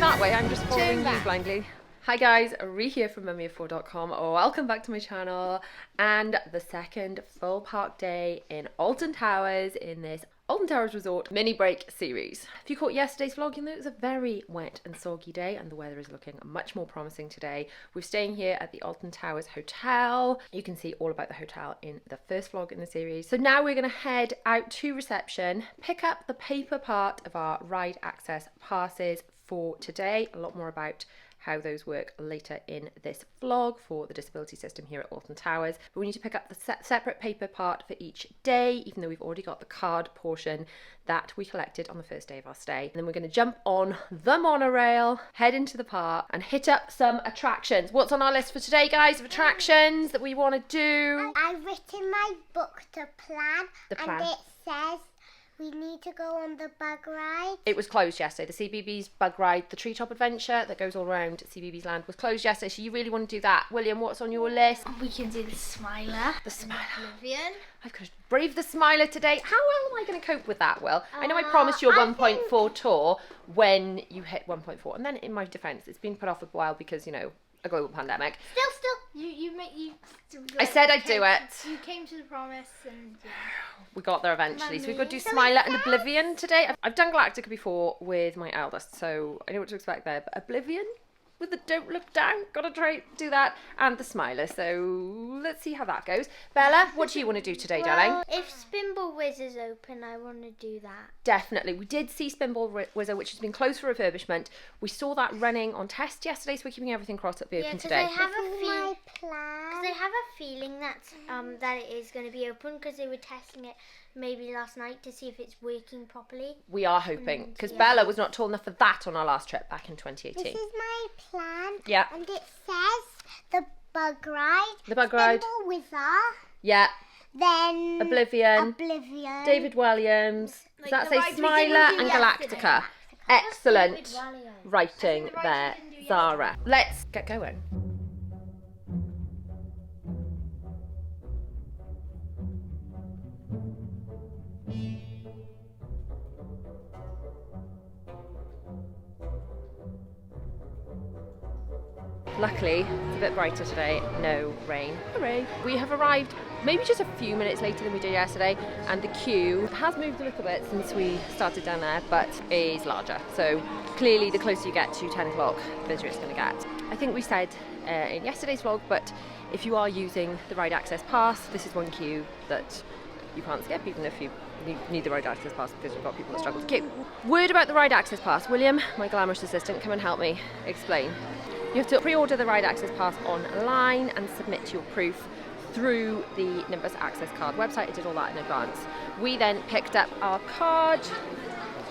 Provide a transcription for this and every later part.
that way, I'm just following you blindly. Hi guys, Ree here from mummyoffour.com. Welcome back to my channel and the second full park day in Alton Towers in this Alton Towers Resort mini break series. If you caught yesterday's vlog, you know it was a very wet and soggy day and the weather is looking much more promising today. We're staying here at the Alton Towers Hotel. You can see all about the hotel in the first vlog in the series. So now we're going to head out to reception, pick up the paper part of our ride access passes for today. A lot more about how those work later in this vlog for the disability system here at Alton Towers. But we need to pick up the separate paper part for each day, even though we've already got the card portion that we collected on the first day of our stay. And then we're going to jump on the monorail, head into the park and hit up some attractions. What's on our list for today, guys, of attractions that we want to do? I've written my book to plan. And it says we need to go on the bug ride. It was closed yesterday. The Cbeebies bug ride, the treetop adventure that goes all around Cbeebies Land was closed yesterday. So you really want to do that. William, what's on your list? We can do the Smiler. The Smiler. Oblivion. I've got to brave the Smiler today. How well am I going to cope with that, Will? I know I promised you a 1.4 tour when you hit 1.4. And then in my defence, it's been put off a while because, you know, a global pandemic. Still, I said I'd do it. You came to the promise and we got there eventually. So we've got to do Smiler and Oblivion today. I've done Galactica before with my eldest, so I know what to expect there. But Oblivion with the don't look down, gotta try do that, and the Smiler. So let's see how that goes. Bella, what do you want to do today, darling? If Spinball Whiz is open, I want to do that. Definitely. We did see Spinball Whizzer, which has been closed for refurbishment. We saw that running on test yesterday, so we're keeping everything crossed up be open today. I have a feeling that that it is going to be open because they were testing it maybe last night to see if it's working properly. We are hoping, because Bella was not tall enough for that on our last trip back in 2018. This is my plan. Yeah. And it says the bug ride. The bug ride. Spinball Whizzer. Yeah. Then Oblivion. David Walliams. Does that say Smiler and Galactica? Excellent writing there, Zara. Let's get going. Luckily, it's a bit brighter today, no rain. Hooray! We have arrived maybe just a few minutes later than we did yesterday, and the queue has moved a little bit since we started down there, but is larger. So clearly the closer you get to 10 o'clock, the busier it's going to get. I think we said in yesterday's vlog, but if you are using the ride access pass, this is one queue that you can't skip, even if you need the ride access pass, because you've got people that struggle to queue. Word about the ride access pass. William, my glamorous assistant, come and help me explain. You have to pre-order the ride access pass online and submit your proof through the Nimbus Access Card website. I did all that in advance. We then picked up our card,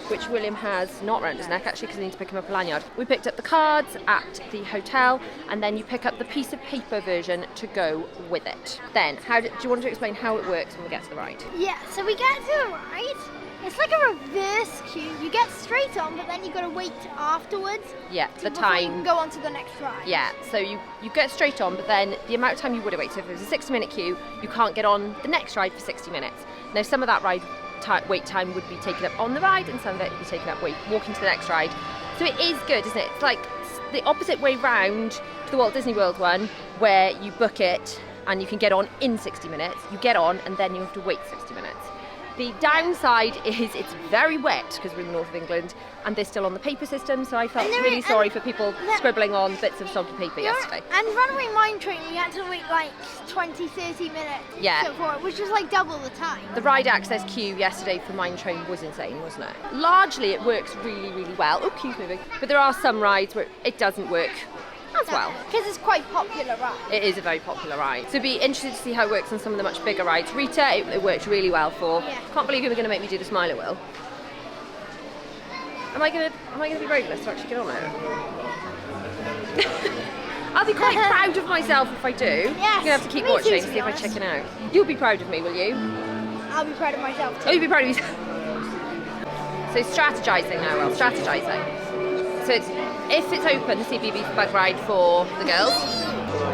which William has not around his neck actually because I need to pick him up a lanyard. We picked up the cards at the hotel, and then you pick up the piece of paper version to go with it. Then, do you want to explain how it works when we get to the ride? Yeah, so we get to the ride. It's like a reverse queue. You get straight on, but then you got to wait afterwards. Yeah, the before time. You can go on to the next ride. Yeah, so you get straight on, but then the amount of time you would have waited. So if it was a 60-minute queue, you can't get on the next ride for 60 minutes. Now, some of that wait time would be taken up on the ride, and some of it would be taken up walking to the next ride. So it is good, isn't it? It's like the opposite way round to the Walt Disney World one, where you book it and you can get on in 60 minutes. You get on, and then you have to wait 60 minutes. The downside is it's very wet because we're in the north of England and they're still on the paper system, so I felt really sorry for people scribbling on bits of soggy paper yesterday. And Runaway Mine Train, we had to wait like 20-30 minutes for it, which was like double the time. The ride access queue yesterday for Mine Train was insane, wasn't it? Largely it works really, really well. Oh, queue's moving. But there are some rides where it doesn't work as well. Because it's quite a popular ride. It is a very popular ride. So be interested to see how it works on some of the much bigger rides. Rita, it worked really well for. Yeah. Can't believe you were going to make me do the Smiler, Will. Am I going to be brave enough to actually get on it? I'll be quite proud of myself if I do. Yes, you're going to have to keep watching, see if I chicken out. You'll be proud of me, will you? I'll be proud of myself too. Oh, you'll be proud of yourself. So strategising now, Will, strategising. So if it's open, the Cbeebies bug ride for the girls.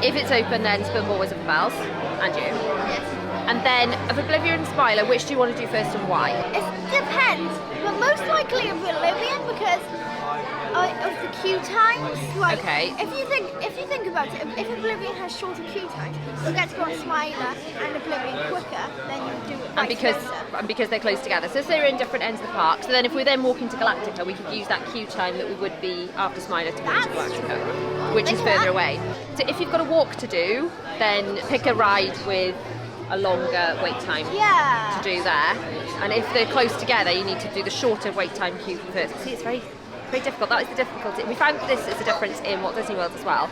If it's open, then Spinball Whizzer for Bells and you. Yes. And then of Oblivion and Smiler, which do you want to do first and why? It depends, but most likely Oblivion because of the queue times. Like, Okay. If you think about it, if Oblivion has shorter queue times, you'll get to go on Smiler and Oblivion quicker than you do it. And because they're close together. So they're in different ends of the park. So then if we're then walking to Galactica, we could use that queue time that we would be after Smiler to go to Galactica, which is further away. So if you've got a walk to do, then pick a ride with a longer wait time to do there. And if they're close together, you need to do the shorter wait time queue first. See, it's very difficult. That is the difficulty. We found this is a difference in Walt Disney World as well.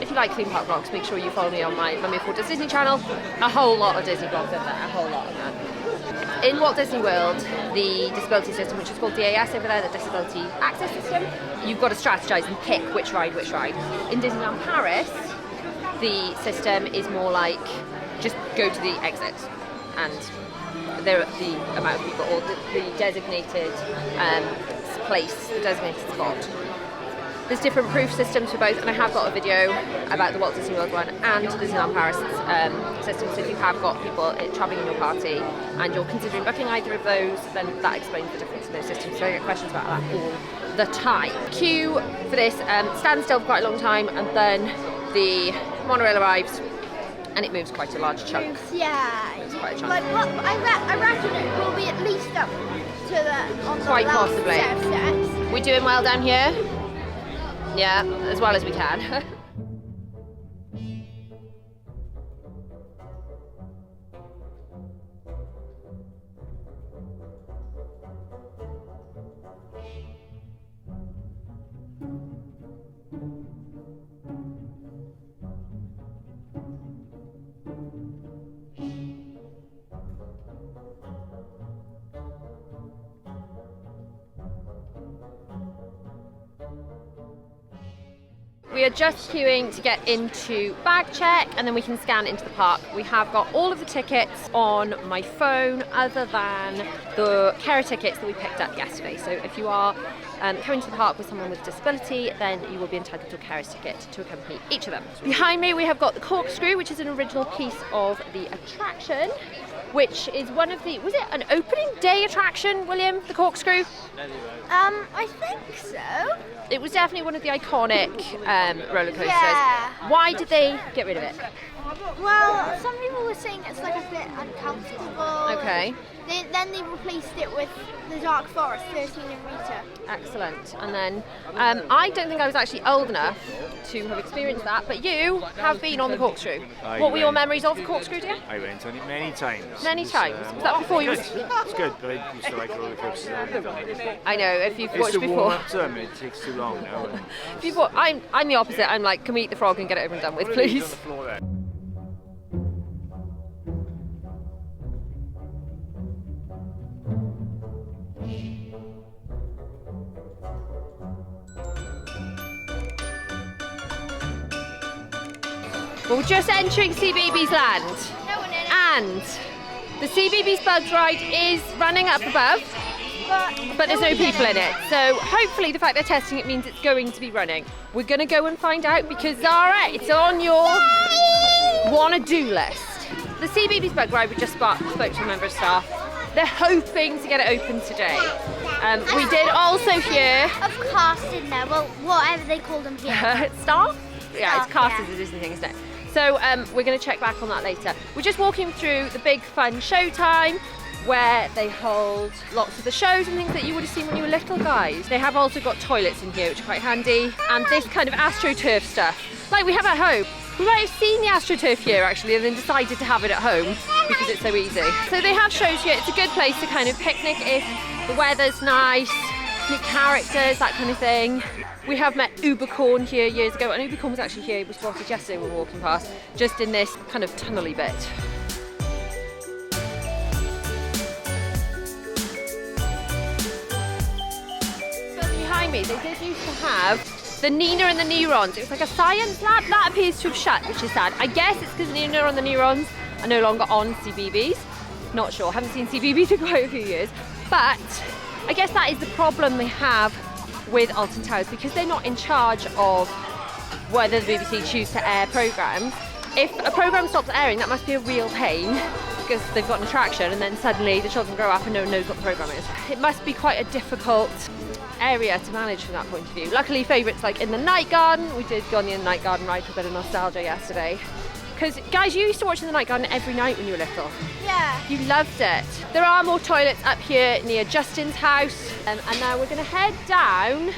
If you like theme park vlogs, make sure you follow me on my Mummy of Walt Disney channel. A whole lot of Disney vlogs in there, a whole lot of them. In Walt Disney World, the disability system, which is called DAS over there, the Disability Access System, you've got to strategize and pick which ride. In Disneyland Paris, the system is more like just go to the exit, and the amount of people, or the designated place, the designated spot. There's different proof systems for both, and I have got a video about the Walt Disney World one and the Disneyland Paris system. So if you have got people travelling in your party and you're considering booking either of those, then that explains the difference in those systems. So I get questions about that all the time. Queue for this stands still for quite a long time, and then the monorail arrives and it moves quite a large chunk. It's quite a chunk. Like, well, I reckon it will be at least up to the Quite last possibly. set of steps. We're doing well down here? Yeah, as well as we can. We are just queuing to get into bag check, and then we can scan into the park. We have got all of the tickets on my phone other than the carer tickets that we picked up yesterday. So if you are coming to the park with someone with a disability, then you will be entitled to a carer's ticket to accompany each of them. Behind me we have got the Corkscrew, which is an original piece of the attraction, which is one of the, was it an opening day attraction, William, the Corkscrew? I think so. It was definitely one of the iconic roller coasters. Yeah. Why did they get rid of it? Well, some people were saying it's like a bit uncomfortable. Okay. Then they replaced it with the Dark Forest, 13 and Rita. Excellent. And then I don't think I was actually old enough to have experienced that, but you have been on the Corkscrew. What were your memories of the Corkscrew, dear? I went on it many times. Many times. Was that before you were... It's good, but I used to like roller coasters. I know, if you've It's watched the before. warm up to them, it takes too long now. If you've watched, I'm the opposite. I'm like, can we eat the frog and get it over and done with, please? Well, we're just entering Cbeebies Land, and the Cbeebies Bugs ride is running up above, but there's no people in it. So hopefully the fact they're testing it means it's going to be running. We're going to go and find out, because Zara, it's on your wanna-do list. The Cbeebies Bug ride, we just spoke to a member of staff. They're hoping to get it open today. We did also hear... Of casting there, well, whatever they call them here. Staff? Yeah, it's Staff, cast yeah. as a Disney thing, isn't it? So we're going to check back on that later. We're just walking through the big fun showtime where they hold lots of the shows and things that you would have seen when you were little, guys. They have also got toilets in here, which are quite handy, and this kind of AstroTurf stuff, like we have at home. We might have seen the AstroTurf here actually and then decided to have it at home because it's so easy. So they have shows here. It's a good place to kind of picnic if the weather's nice, meet characters, that kind of thing. We have met Ubercorn here years ago, and Ubercorn was actually here, he was spotted yesterday when we were walking past, just in this kind of tunnely bit. So behind me, they did used to have the Nina and the Neurons. It was like a science lab. That appears to have shut, which is sad. I guess it's because Nina and the Neurons are no longer on Cbeebies. Not sure, haven't seen Cbeebies in quite a few years. But I guess that is the problem they have with Alton Towers, because they're not in charge of whether the BBC choose to air programmes. If a programme stops airing, that must be a real pain, because they've got an attraction, and then suddenly the children grow up and no one knows what the programme is. It must be quite a difficult area to manage from that point of view. Luckily, favourites like in the Night Garden, we did go on the Night Garden ride for a bit of nostalgia yesterday. Because, guys, you used to watch in the Night Garden every night when you were little. Yeah. You loved it. There are more toilets up here near Justin's house. And now we're going to head down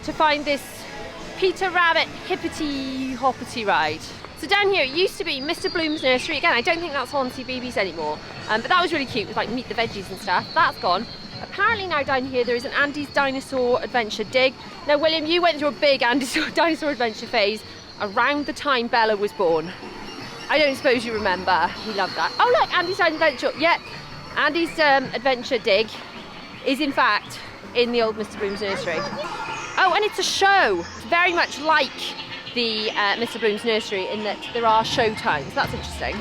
to find this Peter Rabbit Hippity Hoppity ride. So down here, it used to be Mr. Bloom's nursery. Again, I don't think that's on Cbeebies anymore. But that was really cute with like Meet the Veggies and stuff. That's gone. Apparently now down here there is an Andy's Dinosaur Adventure dig. Now, William, you went through a big dinosaur adventure phase around the time Bella was born. I don't suppose you remember. He loved that. Oh look, Andy's Adventure. Yeah, Andy's Adventure dig is in fact in the old Mr. Bloom's nursery. Oh, and it's a show. It's very much like the Mr. Bloom's nursery in that there are show times. That's interesting.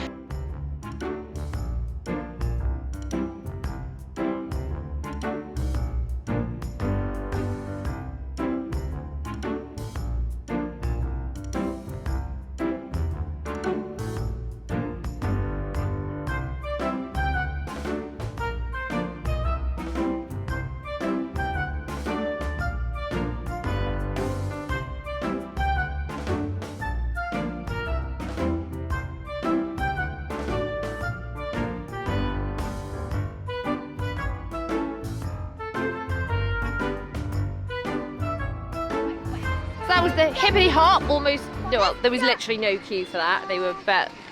That was the Hippity Hop, almost, well, there was literally no queue for that. They were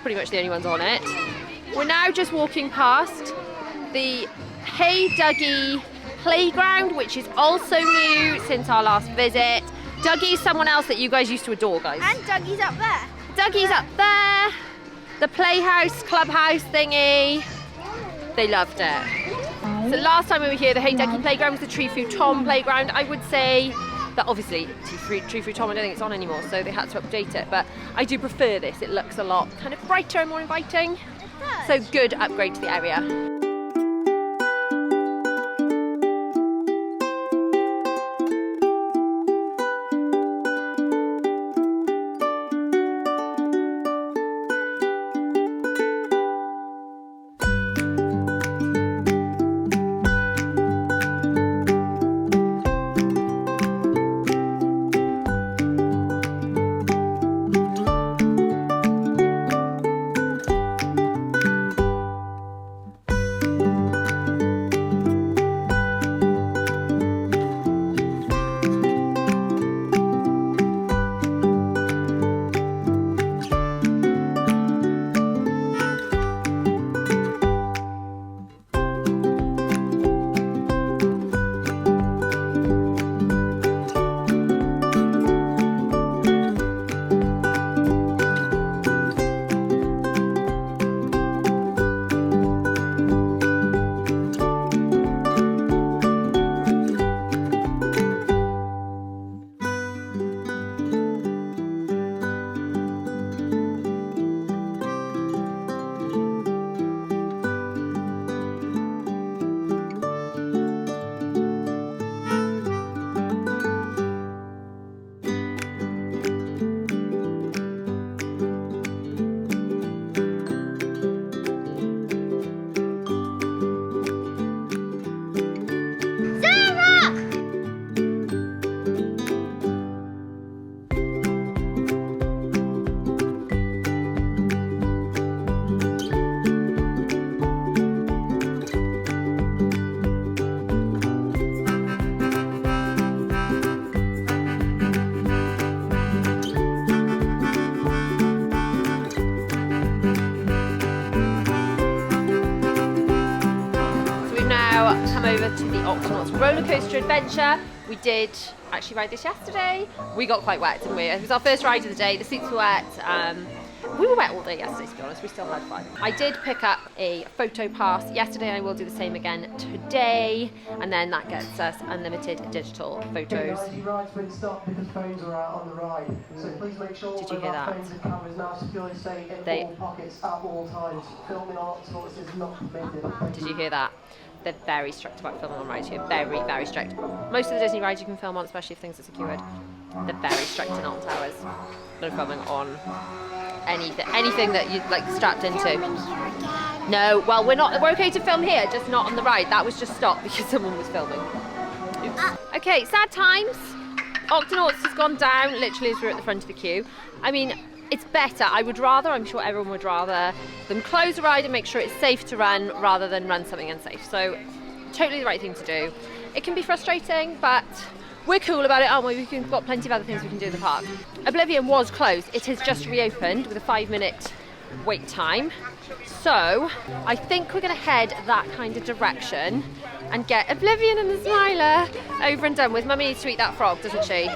pretty much the only ones on it. We're now just walking past the Hey Duggee Playground, which is also new since our last visit. Duggie's someone else that you guys used to adore, guys. And Dougie's up there. Duggie's up there. The playhouse, clubhouse thingy. They loved it. So last time we were here, the Hey Duggee Playground was the Tree Futon Playground. I would say that obviously Tree Futon, I don't think it's on anymore, so they had to update it. But I do prefer this. It looks a lot kind of brighter and more inviting. So good upgrade to the area. Come over to the Alton Towers Rollercoaster Adventure. We did actually ride this yesterday. We got quite wet, didn't we? It was our first ride of the day. The seats were wet. We were wet all day yesterday, to be honest. We still had fun. I did pick up a photo pass yesterday. I will do the same again today, and then that gets us unlimited digital photos. Did you hear that? Did you hear that? They're very strict about filming on rides here. Very, very strict. Most of the Disney rides you can film on, especially if things are secured. They're very strict in Alton Towers. No filming on anything that you like strapped into. Filming here again. No, well we're okay to film here, just not on the ride. That was just stopped because someone was filming. Oops. Okay, sad times. Octonauts has gone down literally as we're at the front of the queue. I mean, it's better. I'm sure everyone would rather them close the ride and make sure it's safe to run rather than run something unsafe. So totally the right thing to do. It can be frustrating, but we're cool about it, aren't we? We've got plenty of other things we can do in the park. Oblivion was closed. It has just reopened with a 5-minute wait time. So I think we're going to head that kind of direction and get Oblivion and the Smiler over and done with. Mummy needs to eat that frog, doesn't she?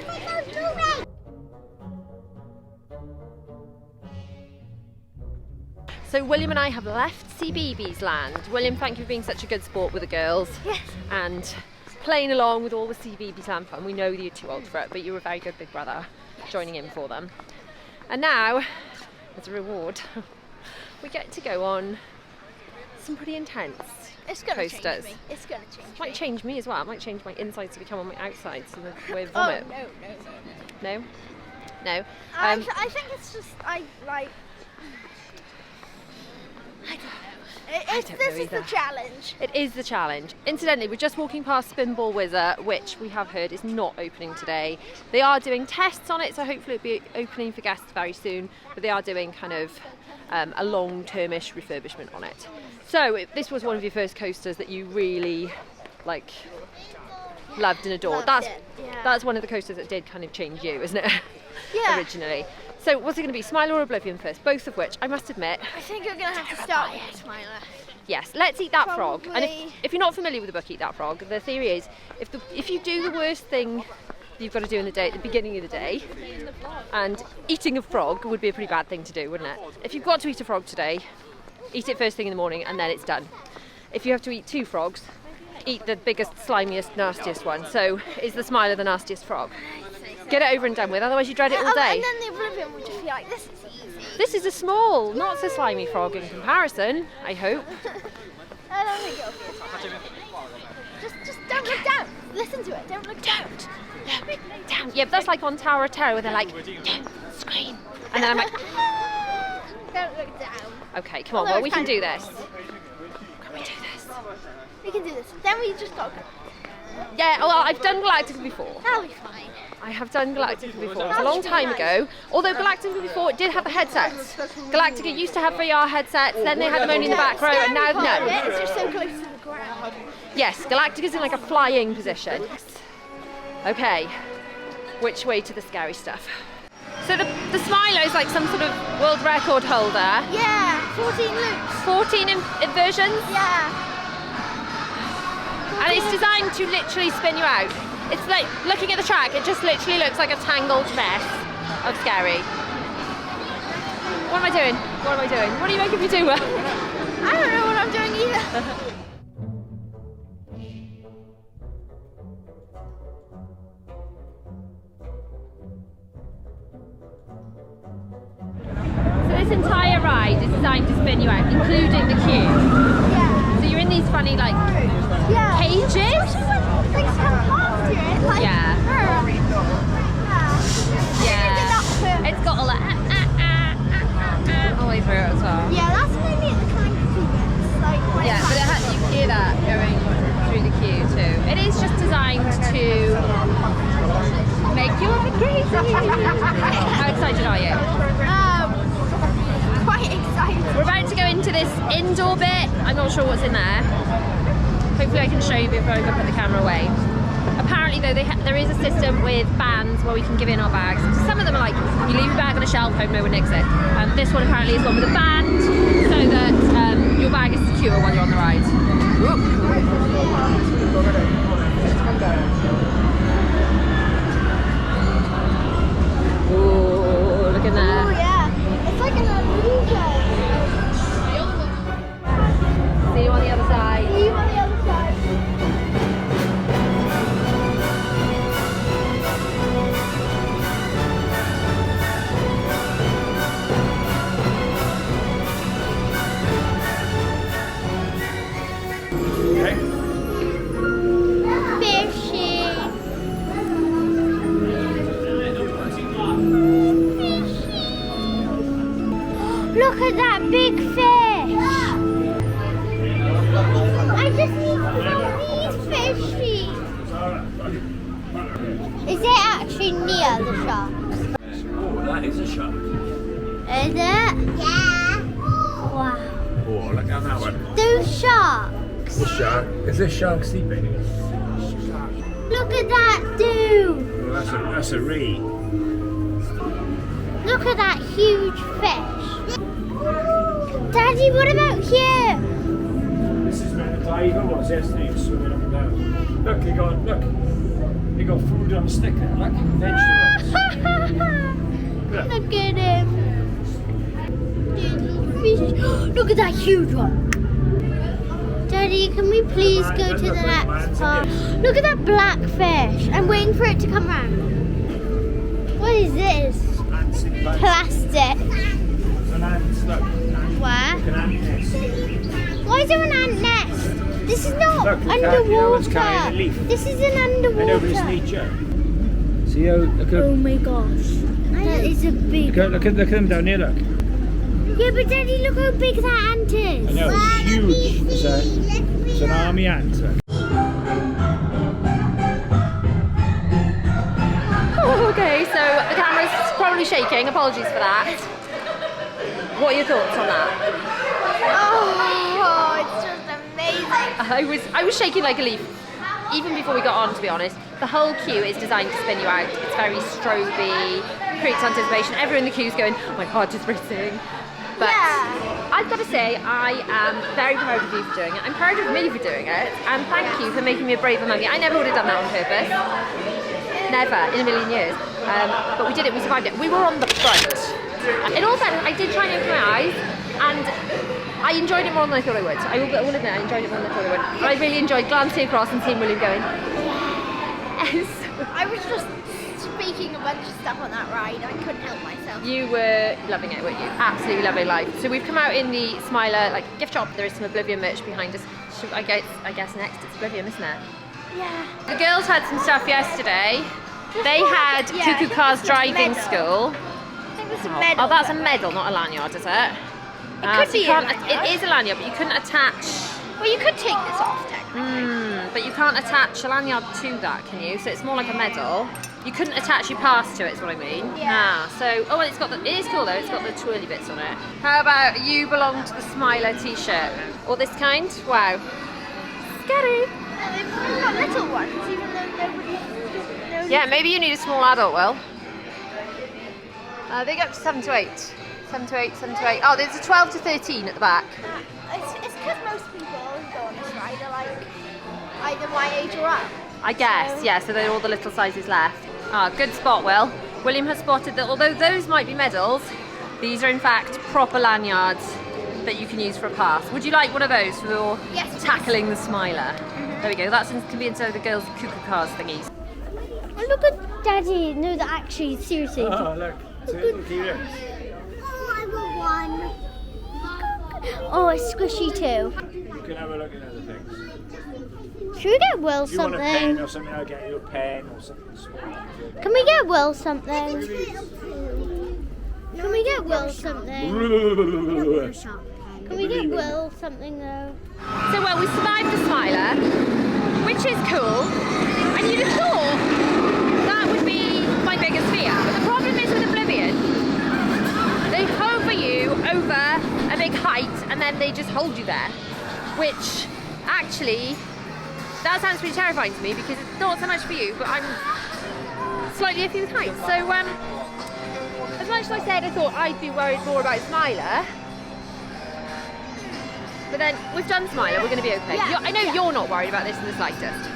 So William and I have left Cbeebies Land. William, thank you for being such a good sport with the girls. Yes. And playing along with all the Cbeebies Land fun. We know that you're too old for it, but you were a very good big brother joining in for them. And now, as a reward, we get to go on some pretty intense It's gonna coasters. change me. It's gonna change It might me. change me as well. It might change my insides to become on my outsides and the way of Oh, vomit. no. No? No? I think it's just, I don't know. This don't know is the either. challenge. It is the challenge. Incidentally, we're just walking past Spinball Wizard, which we have heard is not opening today. They are doing tests on it, so hopefully it'll be opening for guests very soon, but they are doing kind of a long-termish refurbishment on it. So this was one of your first coasters that you really loved and adored. Loved it, yeah. That's one of the coasters that did kind of change you, isn't it? Yeah. Originally. So what's it going to be, Smiler or Oblivion first? Both of which, I must admit, I think you're gonna have to start with Smiler. yes, let's eat that frog. And Probably. if you're not familiar with the book Eat That Frog, the theory is if you do the worst thing you've got to do in the day at the beginning of the day, and eating a frog would be a pretty bad thing to do, wouldn't it? If you've got to eat a frog today, eat it first thing in the morning and then it's done. If you have to eat 2 frogs, eat the biggest, slimiest, nastiest one. So is the Smiler the nastiest frog? Get it over and done with, otherwise you dread it all day. And then the Oblivion would just be like, this is easy. This is a small, not so slimy frog in comparison, I hope. I don't think it'll be as hard. Just don't look down. Listen to it. Don't look down. Look down. Yeah, but that's like on Tower of Terror where they're like, don't scream. And then I'm like, Don't look down. okay, come on, Although well, we it's can kind do of- this. Can we do this? We can do this. Then we just got to go. Yeah, well, I've done Galactica before. That'll be fine. I have done Galactica before. It was a long time ago. Although Galactica before, it did have the headsets. Galactica used to have VR headsets, then they had them only in the back row, and now Scary part of no. it is you're so close to the ground. Yes, Galactica's in like a flying position. Okay, which way to the scary stuff? So the Smiler is like some sort of world record holder. Yeah, 14 loops. 14 inversions. Yeah. And it's designed to literally spin you out. It's like looking at the track, it just literally looks like a tangled mess of scary. What am I doing? What am I doing? What are you making me do? I don't know what I'm doing either. So this entire ride is designed to spin you out, including the queue. Yeah. So you're in these funny like Yeah. cages. Things come past you. It's like, Yeah. Yeah. It's got all that all the way through it as well. Yeah, that's maybe at the kind of bits. Like, when Yeah, it's but you can hear that going through the queue too. It is just designed to make you a bit crazy. How excited are you? quite excited. We're about to go into this indoor bit. I'm not sure what's in there. Hopefully I can show you before I go put the camera away. Apparently though, there is a system with bands where we can give in our bags. Some of them are like, you leave your bag on a shelf, hope no one nicks it. This one apparently is one with a band, so that your bag is secure while you're on the ride. Ooh, look at that. Oh yeah, it's like an illusion. See you on the other side. See you on the other side. Okay. Is it actually near the sharks? Oh, that is a shark. Is it? Yeah. Wow. Oh, look at that one. Those sharks. The shark. Is this shark sleeping? Look at that dude. Oh, that's a ray. Look at that huge fish. Daddy, what about here? This is where the tiger was yesterday, he was swimming up and down. Look, he got food on a stick there, look, vegetables. Look at him. Look at that huge one. Daddy, can we please go to the next part? Look at that black fish. I'm waiting for it to come round. What is this? Plastic. An ant, look. Where? An ant nest. Why is there an ant nest? This is not Look, you know it's carrying a underwater. leaf. This is an I know, but it's underwater. nature. See how, look Oh my gosh. That is a big look at them down here, look. Yeah, but Daddy, look how big that ant is. I know, it's huge. It's an army ant. Look. Okay, so the camera's probably shaking. Apologies for that. What are your thoughts on that? Oh, it's just amazing. I was shaking like a leaf, even before we got on, to be honest. The whole queue is designed to spin you out. It's very stroby, creates anticipation. Everyone in the queue's going, oh, my heart is racing. But I've got to say, I am very proud of you for doing it. I'm proud of me for doing it. And thank you for making me a braver mummy. I never would have done that on purpose. Never, in a million years. But we did it, we survived it. We were on the front. In all fairness, I did try and open my eyes, and I enjoyed it more than I thought I would. I will admit, I enjoyed it more than I thought I would. But I really enjoyed glancing across and seeing William going, yes. I was just speaking a bunch of stuff on that ride. I couldn't help myself. You were loving it, weren't you? Absolutely loving life. So we've come out in the Smiler gift shop. There is some Oblivion merch behind us. So I guess next it's Oblivion, isn't it? Yeah. The girls had some stuff yesterday. They had Cuckoo Cars driving school. I think it's a medal. Oh, that's a medal, not a lanyard, is it? It could so be you can't, a lanyard. It is a lanyard, but you couldn't attach. Well, you could take this off technically. But you can't attach a lanyard to that, can you? So it's more like a medal. You couldn't attach your pass to it, is what I mean. Yeah. So, oh, and it is cool though. It's got the twirly bits on it. How about you belong to the Smiler t-shirt or this kind? Wow. Scary. They've got little ones, even though nobody knows. Yeah, maybe you need a small adult, Will. They go up to 7 to 8. 7 to 8, 7 to 8. Oh, there's a 12 to 13 at the back. It's because most people who go on this ride are like either my age or up. I guess, yeah, so there are all the little sizes left. Ah, good spot, Will. William has spotted that although those might be medals, these are in fact proper lanyards that you can use for a pass. Would you like one of those for Yes, please. tackling the Smiler? There we go, that can be inside the girls' Cuckoo Cars thingies. And look at Daddy. No, that actually, seriously. Oh, look. Turtle T-Rex. Oh, I want one. Oh, it's squishy too. You can have a look at other things. Should we get Will If you want a pen something? or something, I'll get you a pen or something small. Can we get Will something? Can we get Will something? Can we get Will something though? So, well, we survived the Smiler, which is cool, and you'd have thought that would be my biggest fear. But the problem is with Oblivion, they hover you over a big height and then they just hold you there, which actually, that sounds pretty terrifying to me because it's not so much for you, but I'm slightly iffy with heights. So, as much as I said I thought I'd be worried more about Smiler, but then we've done Smiler, we're going to be okay. Yeah, I know you're not worried about this in the slightest.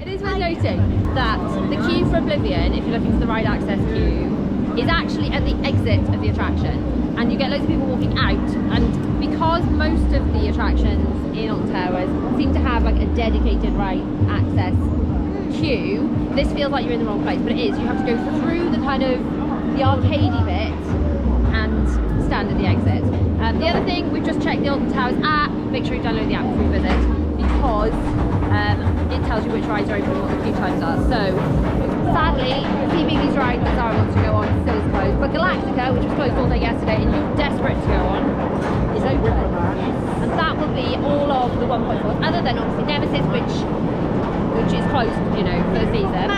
It is worth noting that the queue for Oblivion, if you're looking for the ride access queue, is actually at the exit of the attraction, and you get loads of people walking out. And because most of the attractions in Alton Towers seem to have like a dedicated ride access queue, this feels like you're in the wrong place, but it is. You have to go through the kind of the arcadey bit and stand at the exit. The other thing, we've just checked the Alton Towers app. Make sure you download the app before you visit, because it tells you which rides are open and what the queue times are. So sadly, Cbeebies ride that Zara wants to go on still is closed, but Galactica, which was closed all day yesterday and you're desperate to go on, the 1.4s, other than obviously Nemesis, which is closed, you know, for the season.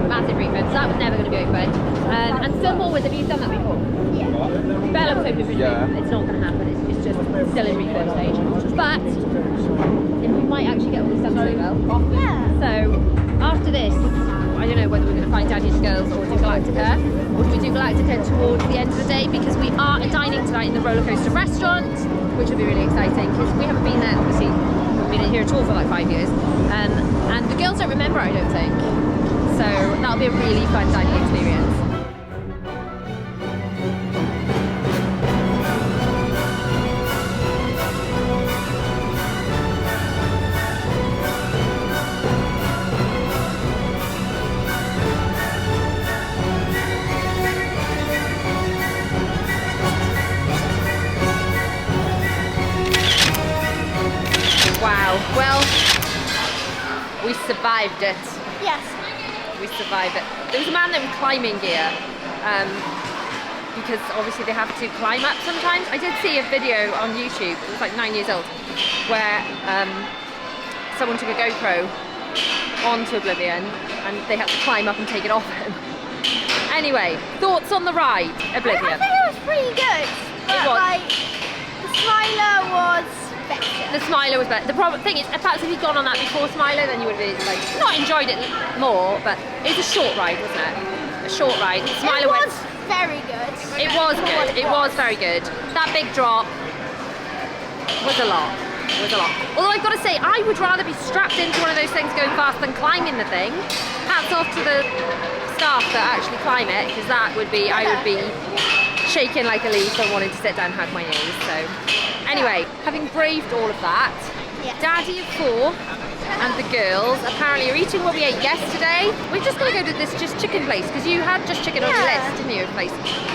Massive refurb, so that was never going to be opened. And still more with, have you done that before? Yeah. Bella was open originally, it's not going to happen, it's just still in refurb stage. But we might actually get all this done really well. Yeah. So after this, I don't know whether we're going to find Daddy and the girls or do Galactica, or do we do Galactica towards the end of the day, because we are dining tonight in the Rollercoaster Restaurant, which will be really exciting because we haven't been there, obviously, we haven't been in here at all for like 5 years, and the girls don't remember, I don't think, so that'll be a really fun dining experience. Wow, well, we survived it. Yes. We survived it. There was a man there with climbing gear, because obviously they have to climb up sometimes. I did see a video on YouTube, it was like 9 years old, where someone took a GoPro onto Oblivion and they had to climb up and take it off him. Anyway, thoughts on the ride, Oblivion? I think it was pretty good. But It was. like, the Smiler was better. The Smiler was better. The thing is, perhaps if you'd gone on that before Smiler, then you would have like not enjoyed it more. But it was a short ride, wasn't it? A short ride. Smiler It was very good. It was good. It was very good. That big drop was a lot. Was a lot. Although I've got to say, I would rather be strapped into one of those things going fast than climbing the thing. Hats off to the staff that actually climb it, because that would be, I would be shaking like a leaf and wanting to sit down and hug my knees. So anyway, having braved all of that, Yes. Daddy of 4 and the girls apparently are eating what we ate yesterday. We're just going to go to this Just Chicken place, because you had Just Chicken on your Yeah. list, didn't you?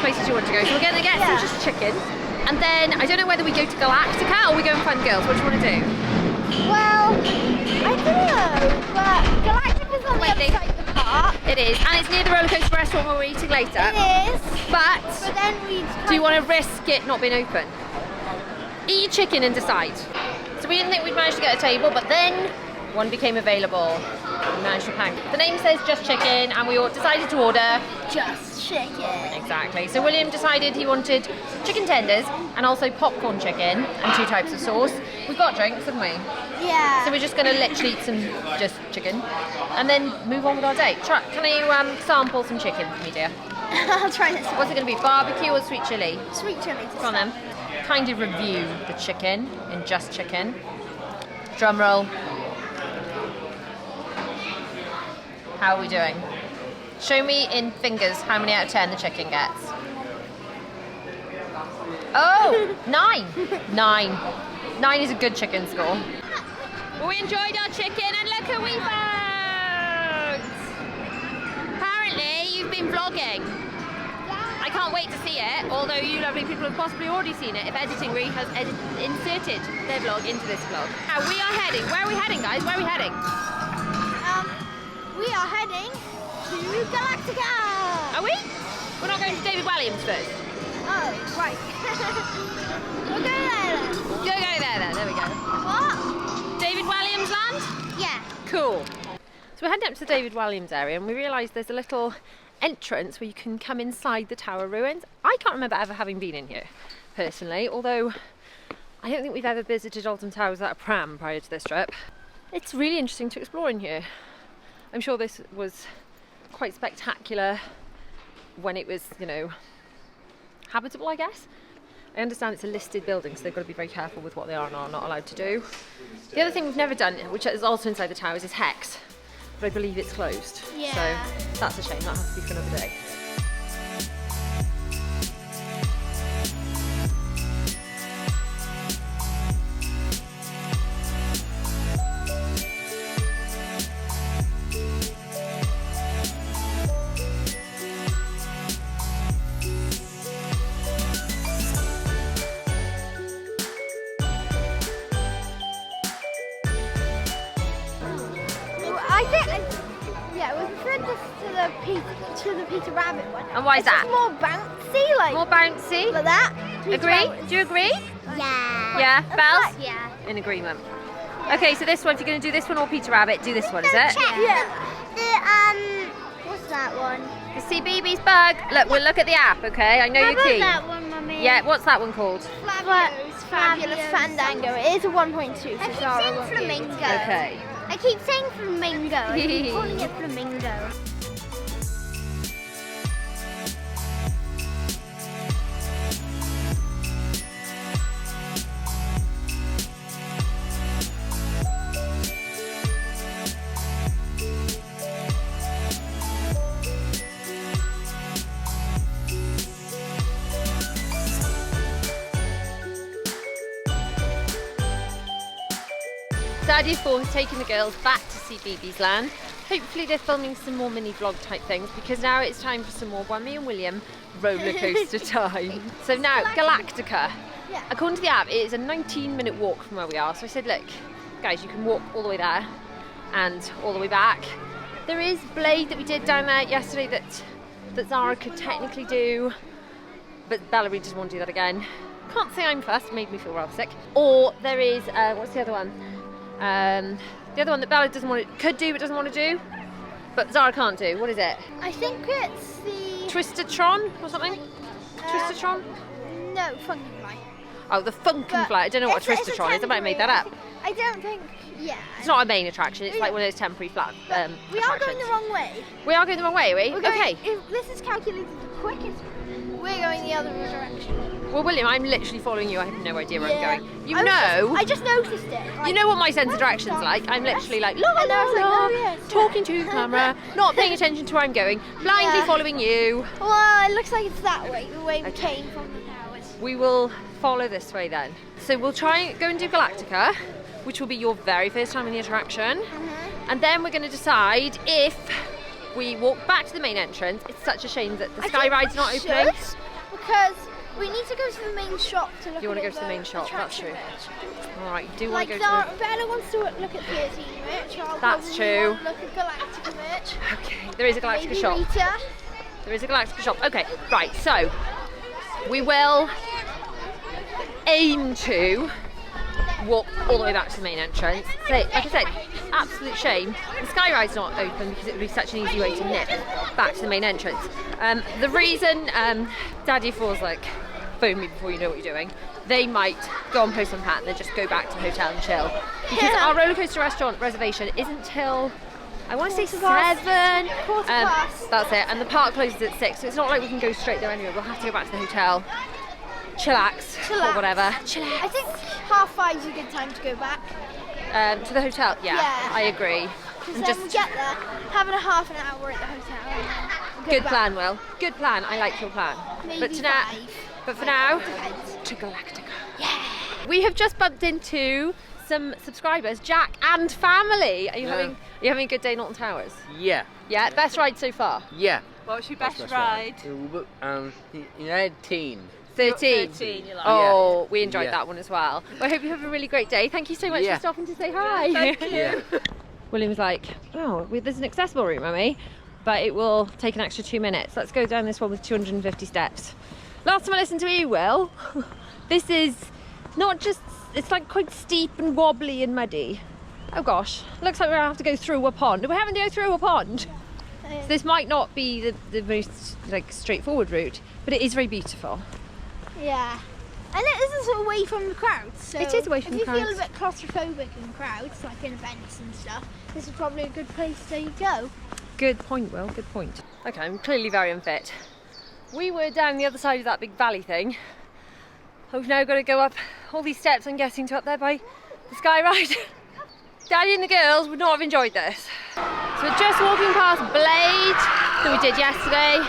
Places you want to go. So we're going to get some Yeah. Just Chicken. And then I don't know whether we go to Galactica or we go and find the girls. What do you want to do? Well, I don't know, but Galactica's on the Wait, other side of the park. It is, and it's near the Rollercoaster Restaurant where we're eating later. It is. But But then we do you want to risk it not being open? Eat your chicken and decide. So we didn't think we'd manage to get a table, but then one became available. We managed to hang. The name says Just Chicken, and we all decided to order. Just chicken. Exactly. So William decided he wanted chicken tenders and also popcorn chicken and 2 types of sauce. We've got drinks, haven't we? Yeah. So we're just going to literally eat some Just Chicken and then move on with our day. Can you sample some chicken for me, dear? I'll try this one. What's it going to be, barbecue or sweet chilli? Sweet chili. to Go on start. then. Kind of review the chicken in Just Chicken. Drum roll. How are we doing? Show me in fingers how many out of 10 the chicken gets. Oh, 9. 9. 9 is a good chicken score. Well, we enjoyed our chicken and look who we found! Apparently you've been vlogging. I can't wait to see it, although you lovely people have possibly already seen it if Editing Reef has inserted their vlog into this vlog. Now we are heading, where are we heading guys? Where are we heading? We are heading to Galactica. Are we? We're not going to David Walliams first. Oh, right. We'll go there then. Go there then, there we go. What? David Walliams Land? Yeah. Cool. So we're heading up to the David Walliams area and we realised there's a little entrance where you can come inside the tower ruins. I can't remember ever having been in here, personally, although I don't think we've ever visited Alton Towers without a pram prior to this trip. It's really interesting to explore in here. I'm sure this was quite spectacular when it was, you know, habitable, I guess. I understand it's a listed building, so they've got to be very careful with what they are and are not allowed to do. The other thing we've never done, which is also inside the towers, is Hex. But I believe it's closed. Yeah. So that's a shame, that has to be for another day. Yeah, we preferred this to the Peter Rabbit one. And why is It's that? just more bouncy, like More bouncy? like that. Peter Agree? Rabbit. Do you agree? Yeah. Yeah, A Bells? flat, yeah. in agreement. Okay, so this one, if you're going to do this one or Peter Rabbit, do this one, is it? Yeah. What's that one? The Cbeebies bug. Look, we'll look at the app, okay? I know How you're about keen. that one, Mummy? Yeah, what's that one called? Fabulous Fandango. It is a 1.2. So I keep Zara saying won't be able to- flamingo. Okay. I keep saying flamingo. I keep calling it flamingo. Daddy of Four has taken the girls back to Cbeebies Land. Hopefully they're filming some more mini vlog type things because now it's time for some more Whammy and William roller coaster time. So now Galactica. Yeah. According to the app, it is a 19-minute walk from where we are. So I said, look, guys, you can walk all the way there and all the way back. There is Blade that we did down there yesterday that Zara could technically do, but Valerie doesn't want to do that again. Can't say I'm fussed, made me feel rather sick. Or there is, what's the other one? The other one that Bella could do but doesn't want to do, but Zara can't do. What is it? I think it's the Twistertron or something? Twistertron? no Funkenfly. Oh, the Funkenfly. I don't know what a It's a Twistertron is. I might have made that up. I don't think. Yeah. It's not a main attraction. It's like one of those temporary flat We are going attractions. the wrong way. We are going the wrong way, are we? We're going, Okay. If this is calculated the quickest, we're going the other direction. Well, William, I'm literally following you. I have no idea where Yeah. I'm going. You know. I just noticed it. Like, You know what my sense of direction's like? I'm literally like, la, And I was like, la, oh, yes. talking to the camera, not paying attention to where I'm going, blindly Yeah. following you. Well, it looks like it's that way, the way we Okay. came from the towers. We will follow this way then. So we'll try and go and do Galactica, which will be your very first time in the attraction. And then we're going to decide if we walk back to the main entrance. It's such a shame that the I sky think ride's we not should, opening. because we need to go to the main shop to look You wanna at go to the main shop, that's attraction true. merch. All right, you do Like want to go to Bella wants to look at 13 merch. I'll That's probably true. want to look at Galactica merch. the... Okay, there is a Galactica Maybe shop. Rita. There is a Galactica shop. Okay, right, so we will aim to walk all the way back to the main entrance. So, like I said, absolute shame. The sky ride's not open because it would be such an easy way to nip back to the main entrance. The reason Daddy Four's like, phone me before you know what you're doing, they might go on Post on Pat and then just go back to the hotel and chill. Because our Rollercoaster Restaurant reservation isn't till, I want to say 7. Quarter past. That's it, and the park closes at 6, so it's not like we can go straight there anyway. We'll have to go back to the hotel, chillax, or whatever. I think 5:30 is a good time to go back. To the hotel, yeah, Yeah. I agree. Because And then just we get there, having a half an hour at the hotel. And then go good back. plan, Will. Good plan. I like your plan. Maybe But tonight, 5. but for now, Depends. to Galactica. Yeah. We have just bumped into some subscribers, Jack and family. Are you having a good day in Alton Towers? Yeah, Yeah, best ride so far. yeah. What's your best ride? United Teen. 13. 13, you like. Oh, we enjoyed Yeah. that one as well. Well, I hope you have a really great day. Thank you so much Yeah. for stopping to say hi. Thank you. Yeah. William was like, oh, there's an accessible route, Mummy, but it will take an extra 2 minutes. Let's go down this one with 250 steps. Last time I listened to you, Will, this is not just, it's like quite steep and wobbly and muddy. Oh gosh, looks like we're gonna have to go through a pond. We're having to go through a pond. So this might not be the most like straightforward route, but it is very beautiful. Yeah. And this is away from the crowds. So It is away from the if you feel crowds. a bit claustrophobic in crowds, like in events and stuff, this is probably a good place to go. Good point, Will, good point. Okay, I'm clearly very unfit. We were down the other side of that big valley thing. We've now got to go up all these steps, I'm guessing, to up there by the sky ride. Daddy and the girls would not have enjoyed this. So we're just walking past Blade, that we did yesterday.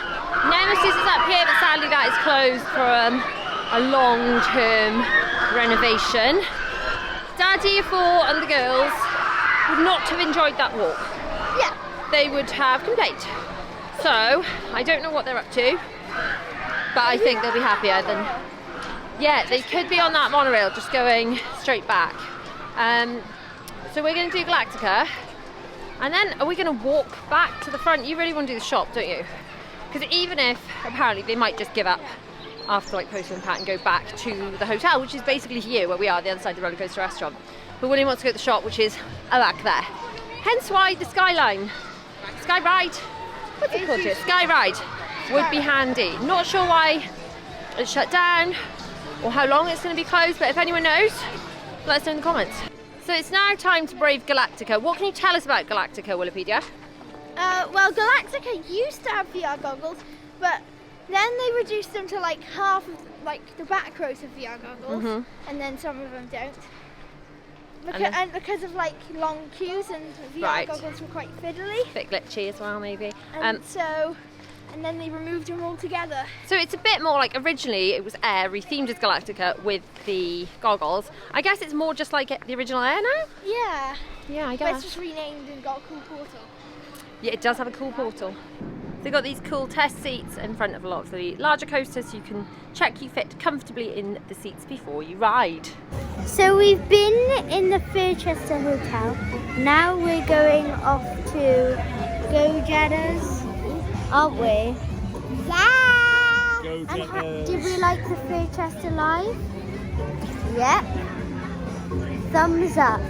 Nemesis is up here, but sadly that is closed for a long-term renovation. Daddy, Four and the girls would not have enjoyed that walk. Yeah. They would have complained. So, I don't know what they're up to, but I think they'll be happier than... Yeah, they could be on that monorail just going straight back. So we're going to do Galactica, and then are we going to walk back to the front? You really want to do the shop, don't you? Because even if, apparently, they might just give up after like Post and Pat and go back to the hotel, which is basically here where we are, the other side of the Rollercoaster Restaurant. But William wants to go to the shop, which is back there. Hence why the Skyline, Sky Ride, what's it called here? Sky Ride would be handy. Not sure why it's shut down or how long it's going to be closed, but if anyone knows, let us know in the comments. So it's now time to brave Galactica. What can you tell us about Galactica, Wikipedia? Well, Galactica used to have VR goggles, but then they reduced them to like half of like the back rows of VR goggles, and then some of them don't. And because of like long queues and VR goggles were quite fiddly. A bit glitchy as well, maybe. And then they removed them altogether. So it's a bit more like, originally it was Air, rethemed as Galactica with the goggles. I guess it's more just like the original Air now? Yeah. Yeah, I But guess. it's just renamed and got a cool portal. Yeah, it does have a cool portal. They've got these cool test seats in front of a lot of the larger coasters, so you can check you fit comfortably in the seats before you ride. So we've been in the Fairchester Hotel. Now we're going off to Go Jetters, aren't we? Yeah! And did we like the Fairchester Live? Yep. Thumbs up.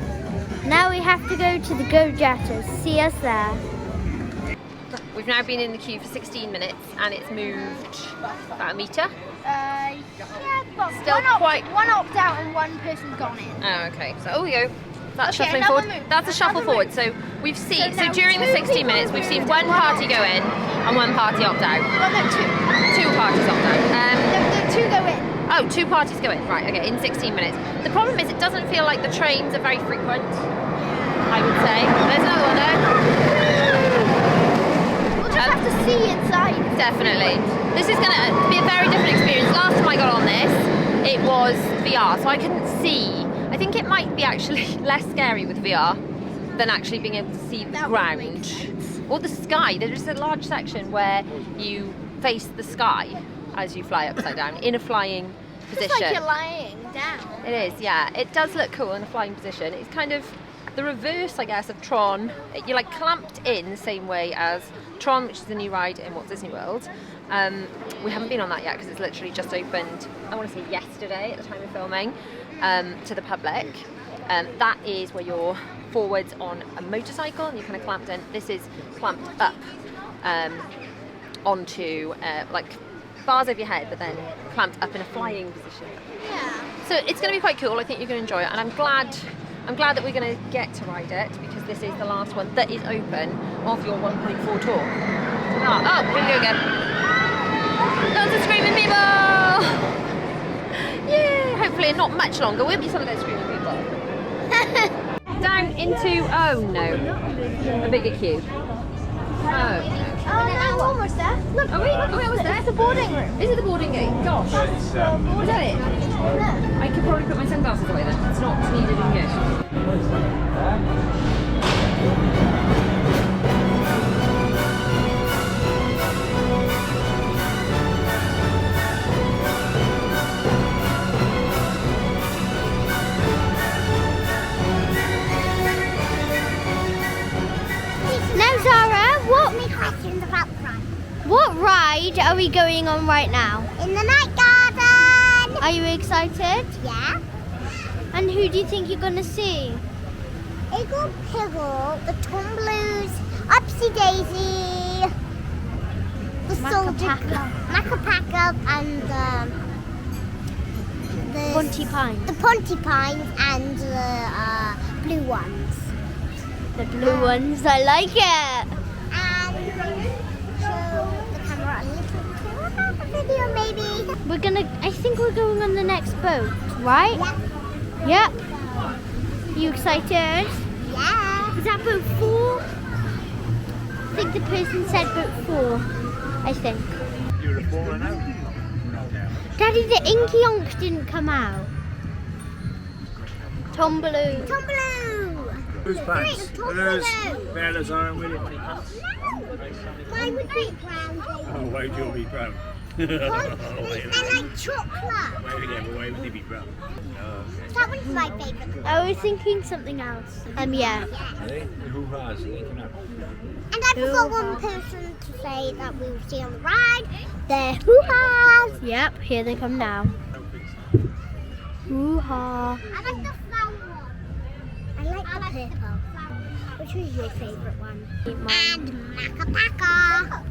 Now we have to go to the Go Jetters. See us there. We've now been in the queue for 16 minutes and it's moved about a metre. Yeah, well, Still one opt out and one person's gone in. Oh, okay. So, oh, we go. That's Okay, shuffling another forward. move. That's a shuffle Another forward. So we've seen. So now during the two 60 people minutes, we've seen moved, one one party opt go in and one party opt out. Well, no, two. Two parties opt out. No, two go in. Oh, two parties go in. Right. Okay. In 16 minutes. The problem is, it doesn't feel like the trains are very frequent. I would say. There's another one there. We'll just have to see inside. Definitely. This is going to be a very different experience. Last time I got on this, it was VR, so I couldn't see. I think it might be actually less scary with VR than actually being able to see the ground or the sky. There's a large section where you face the sky as you fly upside down in a flying position. It's like you're lying down. It is, yeah. It does look cool in a flying position. It's kind of the reverse, I guess, of Tron. You're like clamped in the same way as Tron, which is the new ride in Walt Disney World. We haven't been on that yet because it's literally just opened, I want to say yesterday at the time of filming, to the public. That is where you're forwards on a motorcycle and you're kind of clamped in. This is clamped up onto like bars over your head, but then clamped up in a flying position. Yeah. So it's going to be quite cool. I think you're going to enjoy it, and I'm glad that we're going to get to ride it because this is the last one that is open of your 1.4 tour. Oh, here we go again. Lots of screaming people! Yay! Hopefully not much longer. We'll be some of those screaming people. Down into, oh no, a bigger queue. Oh no. Oh no, we're almost there. Look, Are we almost there? it's the boarding room. Is it the boarding gate? Gosh. Is that it? Look. I could probably put my sunglasses away then. It's not needed in here. Now, Zara, what ride are we going on right now? In the night garden. Are you excited? Yeah. And who do you think you're gonna see? Iggle Piggle, the Tumblers, Upsy Daisy, the Soldier, Macapaca, and the Pontypine. The Pontypines and the blue ones. The blue ones, I like it. And show the camera a little tour about the video, maybe. I think we're going on the next boat, right? Yeah. Yep. You excited? Yeah. Is that boat 4? I think the person said boat 4, I think. You're falling out. Daddy, the Inky Onk didn't come out. Tom Blue. Tumbloo. Whose pants? Tom Those Blue. fellas aren't really. Mine would be brown. Oh, why do you be brown? They're like chocolate. Why would they be brown? That one's my favourite. I was thinking something else. Yeah. Hoo-ha's, And I forgot one person to say that we will see on the ride. They're hoo-ha's. Yep, here they come now. Hoo-ha. I like the flower one. I like the purple. Which was your favourite one? And Maca-Paca.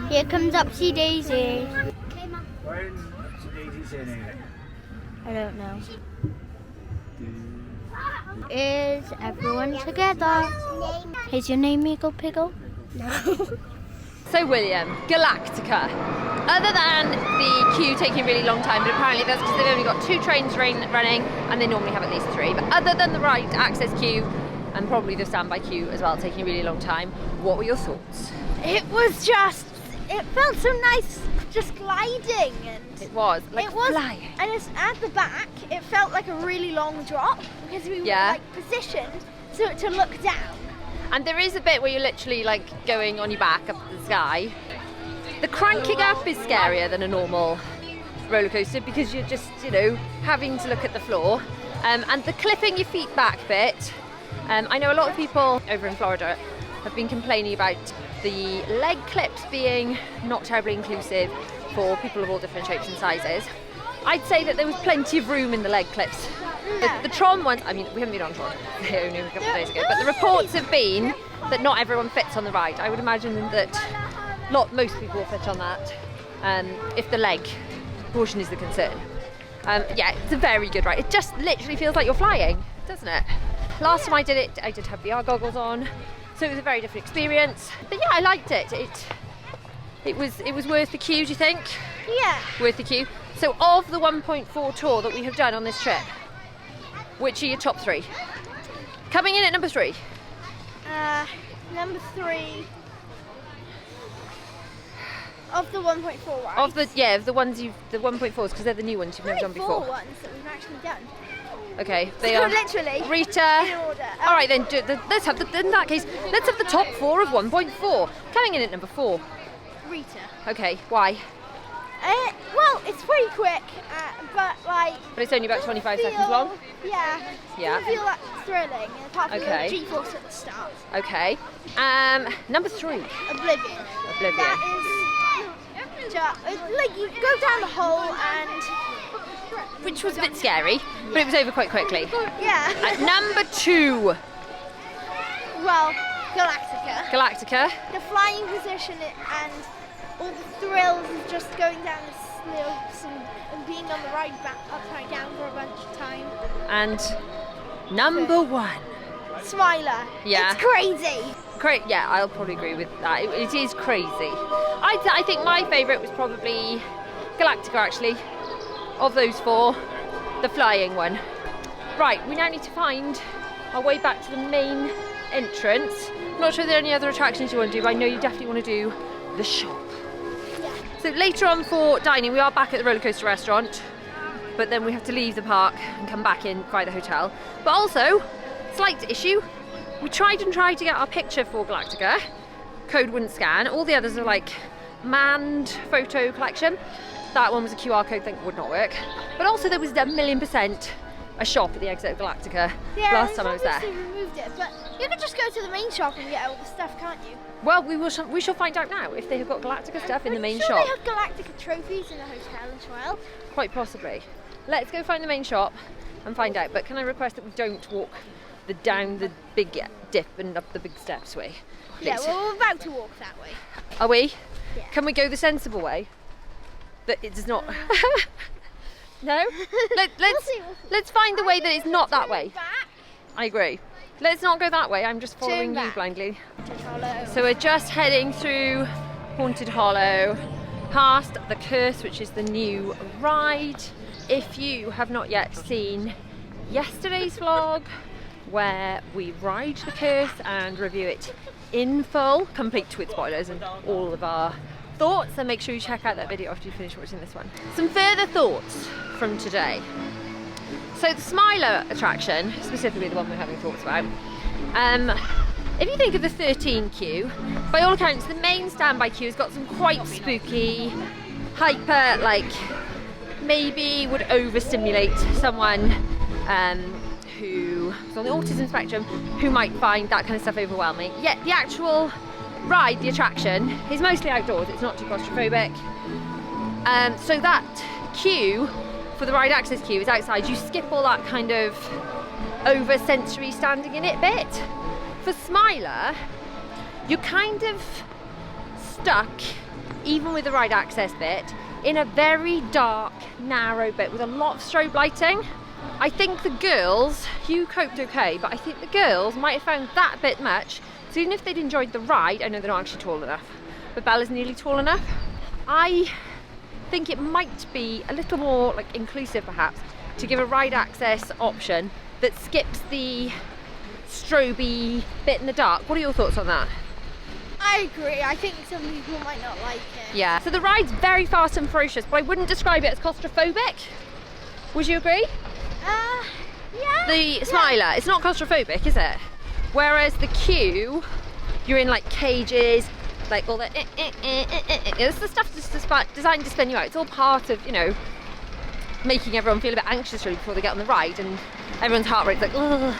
Here comes Upsy Daisy. When's Daisy's in here? I don't know. Is everyone together? Is your name Eagle Piggle? No. So William, Galactica. Other than the queue taking a really long time, but apparently that's because they've only got 2 trains running and they normally have at least 3. But other than the ride access queue and probably the standby queue as well taking a really long time, what were your thoughts? It was just, it felt so nice just gliding. And It was like it was, flying. and it's at the back, it felt like a really long drop because we were like positioned to look down. And there is a bit where you're literally like going on your back up the sky. The cranking up is scarier than a normal roller coaster because you're just, you know, having to look at the floor. And the clipping your feet back bit. I know a lot of people over in Florida have been complaining about the leg clips being not terribly inclusive for people of all different shapes and sizes. I'd say that there was plenty of room in the leg clips. The Tron ones, I mean, we haven't been on Tron, only a couple of days ago, but the reports have been that not everyone fits on the ride. I would imagine that most people will fit on that, if the leg portion is the concern. Yeah, it's a very good ride. It just literally feels like you're flying, doesn't it? Last time I did it, I did have VR goggles on, so it was a very different experience. But yeah, I liked it. It was worth the queue, do you think? Yeah. Worth the queue. So of the 1.4 tour that we have done on this trip, which are your top 3? Coming in at number 3. Number 3 of the 1.4 rides. Of the ones the 1.4s, because they're the new ones you've never done before. 4 ones that we've actually done. Okay, they So are literally Rita. in order. All right then. Let's have in that case. Let's have the top 4 of 1.4. Coming in at number 4. Rita. Okay, why? Well, it's pretty quick, but like. But it's only about 25 feel- seconds long. Yeah. Yeah. Doesn't feel that thrilling, apart from Okay. the G-force at the start. Okay. Number 3. Oblivion. Oblivion. That is like you go down the hole and Which was a bit scary, but it was over quite quickly. yeah. At number 2, Well, Galactica. Galactica. The flying position and all the thrills of just going down the slopes and being on the ride back upside down for a bunch of time. And number 1. Smiler. Yeah. It's crazy. Yeah, I'll probably agree with that. It is crazy. I think my favourite was probably Galactica, actually. Of those 4, the flying one. Right, we now need to find our way back to the main entrance. I'm not sure if there are any other attractions you want to do, but I know you definitely want to do the shop. Yeah. So later on for dining, we are back at the Rollercoaster Restaurant, but then we have to leave the park and come back in by the hotel. But also, slight issue, we tried to get our picture for Galactica, code wouldn't scan. All the others are like manned photo collection. That one was a QR code thing, would not work. But also there was 1,000,000% a shop at the exit of Galactica last time I was there. Obviously removed it, but you could just go to the main shop and get all the stuff, can't you? Well, we shall find out now if they have got Galactica stuff in the main sure shop. They have Galactica trophies in the hotel as well. Quite possibly. Let's go find the main shop and find out. But can I request that we don't walk down the big dip and up the big steps way? Please. Yeah, well, we're about to walk that way. Are we? Yeah. Can we go the sensible way? That it does not. No? Let's find the way that it's not that way. Back. I agree. Let's not go that way. I'm just following you back. blindly. Hollow. So we're just heading through Haunted Hollow, past the Curse, which is the new ride. If you have not yet seen yesterday's vlog, where we ride the Curse and review it in full, complete with spoilers and all of our thoughts, then make sure you check out that video after you finish watching this one. Some further thoughts from today. So the Smiler attraction, specifically the one we're having thoughts about, if you think of the 13 queue, by all accounts the main standby queue has got some quite spooky hyper, like maybe would overstimulate someone who is on the autism spectrum, who might find that kind of stuff overwhelming. Yet the actual ride, the attraction, is mostly outdoors. It's not too claustrophobic. So that queue for the ride access queue is outside. You skip all that kind of over sensory standing in it bit. For Smiler, you're kind of stuck, even with the ride access bit, in a very dark, narrow bit with a lot of strobe lighting. I think the girls, you coped okay, but I think the girls might have found that bit much. So even if they'd enjoyed the ride, I know they're not actually tall enough, but Bella's nearly tall enough. I think it might be a little more like inclusive perhaps to give a ride access option that skips the stroby bit in the dark. What are your thoughts on that? I agree. I think some people might not like it. Yeah. So the ride's very fast and ferocious, but I wouldn't describe it as claustrophobic. Would you agree? Yeah. The Smiler, it's not claustrophobic, is it? Whereas the queue, you're in like cages, like all the it's the stuff just designed to spin you out. It's all part of, you know, making everyone feel a bit anxious really before they get on the ride, and everyone's heart rate's like, ugh.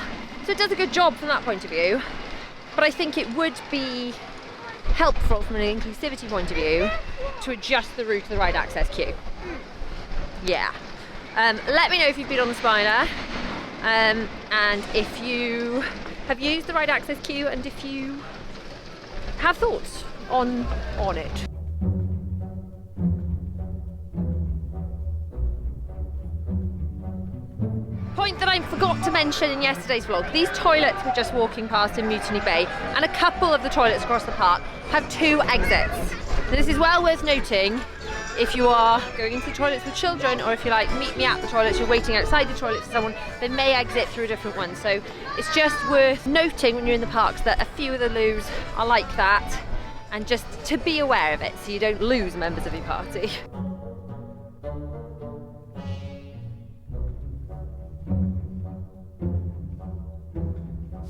So it does a good job from that point of view. But I think it would be helpful from an inclusivity point of view to adjust the route of the ride access queue. Yeah. Let me know if you've been on the Smiler, and if you have used the ride access queue, and if you have thoughts on it. Point that I forgot to mention in yesterday's vlog, these toilets we're just walking past in Mutiny Bay, and a couple of the toilets across the park have 2 exits. Now, this is well worth noting if you are going into the toilets with children, or if you're like, meet me at the toilets, you're waiting outside the toilet for someone, they may exit through a different one. So it's just worth noting when you're in the parks that a few of the loos are like that, and just to be aware of it so you don't lose members of your party.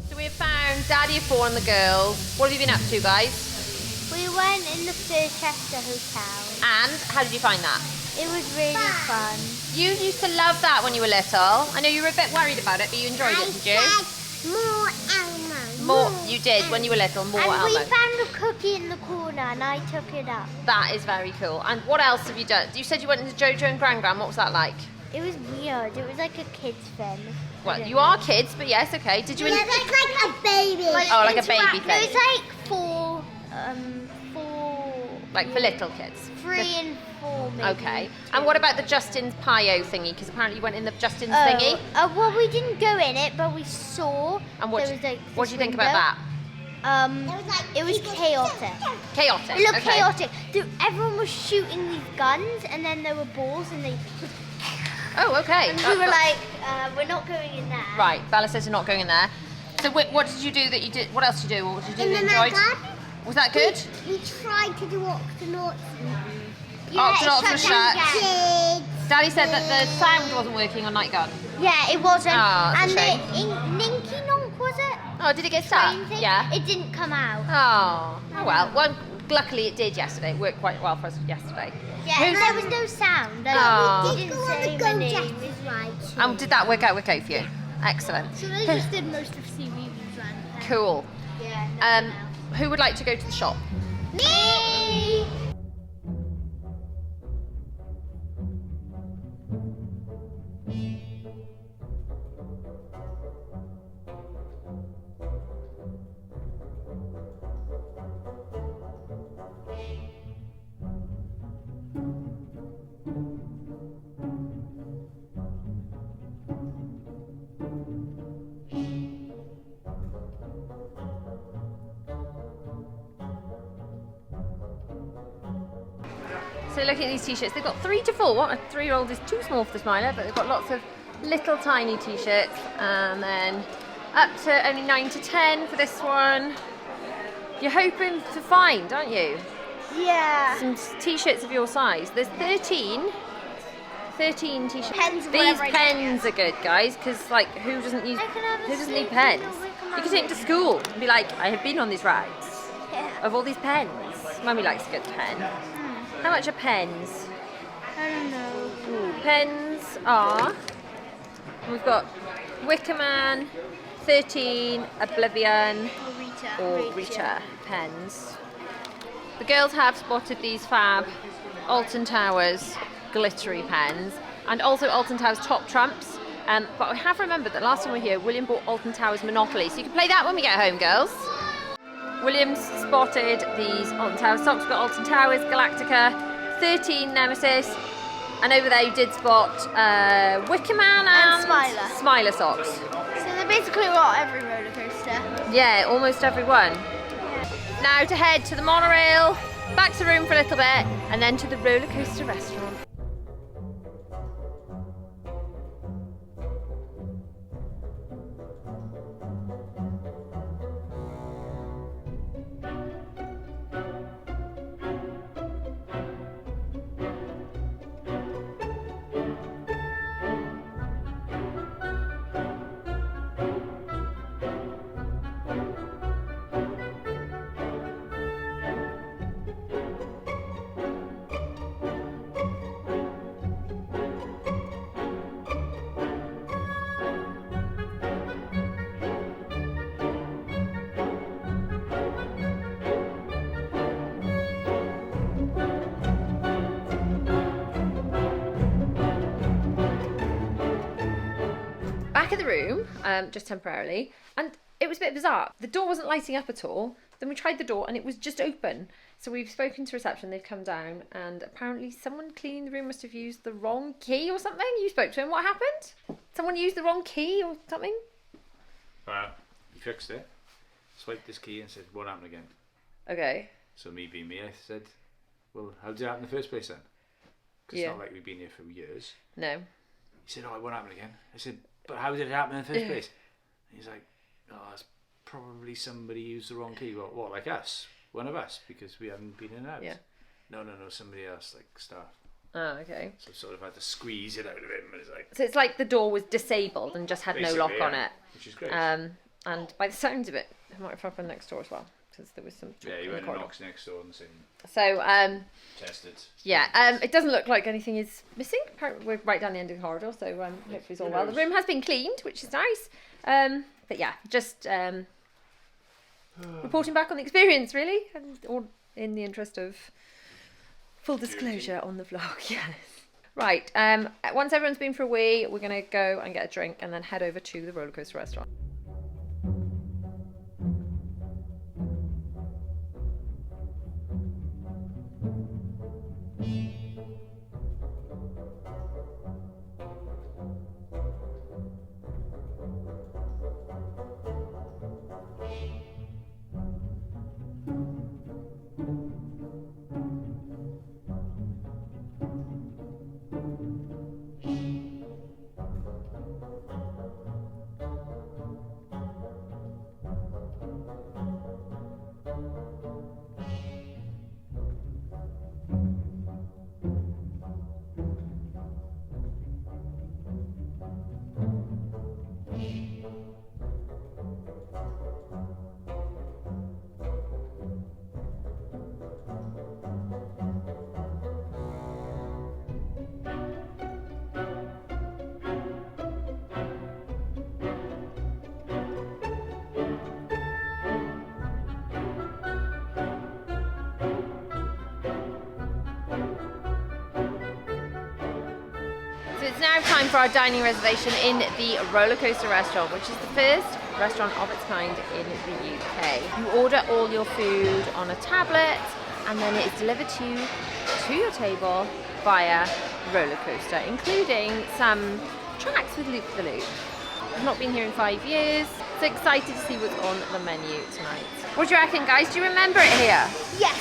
So we have found Daddy of 4 and the girls. What have you been up to, guys? We went in the Chester Hotel. And how did you find that? It was really fun. You used to love that when you were little. I know you were a bit worried about it, but you enjoyed it, did you? More Elmo. More, you did when you were little, more And Elmo. we found a cookie in the corner and I took it up. That is very cool. And what else have you done? You said you went into Jojo and Gran Gran. What was that like? It was weird. It was like a kid's film. Well, you are kids, but yes, okay. Did you? Yeah, it's like a baby. Oh, like a baby thing. It was like four, like for little kids. 3 and 4 maybe. Okay. And what about the Justin's Pio thingy? Because apparently you went in the Justin's thingy. Well, we didn't go in it, but we saw. And what? There was, like, what do you think about that? It was chaotic. Chaotic. It looked okay. chaotic. Everyone was shooting these guns, and then there were balls, and they. Oh, okay. And we were like, we're not going in there. Right. Bella says you're not going in there. So what did you do that you did? What else did you do? What did you do that you enjoyed? Was that good? We tried to do Octonauts. Octonauts was shut. Kids. Daddy said that the sound wasn't working on Night Garden. Yeah, it wasn't. Oh, that's a shame. And Ninky Nonk, was it? Oh, did it get stuck? Yeah. It didn't come out. Oh well. Luckily it did yesterday. It worked quite well for us yesterday. Yeah, and there was no sound. Oh. We did go on the Go Jetters ride too. And did that work out okay for you? Excellent. So they just did most of Cbeebies Land. Cool. Yeah. Who would like to go to the shop? Me! So looking at these t-shirts, they've got 3 to 4. A 3-year-old is too small for the Smiler, but they've got lots of little tiny t-shirts, and then up to only 9 to 10 for this one. You're hoping to find, aren't you? Yeah. Some t-shirts of your size. There's 13 t-shirts. Pens of These whatever I pens are good, guys, because like who doesn't need pens? You can take them to school and be like, I have been on these rides of all these pens. Mummy likes a good pen. How much are pens? I don't know. Pens are, we've got Wicker Man, 13, Oblivion, or Rita pens. The girls have spotted these fab Alton Towers glittery pens, and also Alton Towers top trumps. But I have remembered that last time we were here, William bought Alton Towers Monopoly, so you can play that when we get home, girls. William's spotted these Alton Towers socks. We've got Alton Towers, Galactica, 13 Nemesis, and over there you did spot Wicker Man and Smiler socks. So they're basically got every roller coaster. Yeah, almost every one. Now to head to the monorail, back to the room for a little bit, and then to the Rollercoaster Restaurant. Back in the room, just temporarily, and it was a bit bizarre. The door wasn't lighting up at all. Then we tried the door and it was just open. So we've spoken to reception, they've come down, and apparently someone cleaning the room must have used the wrong key or something. You spoke to him, what happened? Someone used the wrong key or something? He fixed it, swiped his key and said, what happened again? Okay. So me being me, I said, well, how did it happen in the first place then? Because it's not like we've been here for years. No. He said, oh, it won't happen again. I said, but how did it happen in the first place? And he's like, oh, it's probably somebody used the wrong key. Well, what, like us? One of us, because we haven't been in and out. Yeah. No, somebody else, like staff. Oh, okay. So sort of had to squeeze it out of him. And it's like, So it's like the door was disabled and just had no lock on it. Which is great. And by the sounds of it, it might have happened next door as well, because there was some talk yeah, he in went the and corridor. knocks next door and seen, So, tested. yeah, it doesn't look like anything is missing. Apparently we're right down the end of the corridor, so hopefully it's all well. The room has been cleaned, which is nice. But yeah, just reporting back on the experience, really, and all in the interest of full disclosure on the vlog. Yes. Right. Once everyone's been for a wee, we're gonna go and get a drink and then head over to the Rollercoaster Restaurant. It's now time for our dining reservation in the Rollercoaster Restaurant, which is the first restaurant of its kind in the UK. You order all your food on a tablet and then it is delivered to your table via roller coaster, including some tracks with loop-the-loop. I've not been here in 5 years, so excited to see what's on the menu tonight. What do you reckon, guys? Do you remember it here? Yes.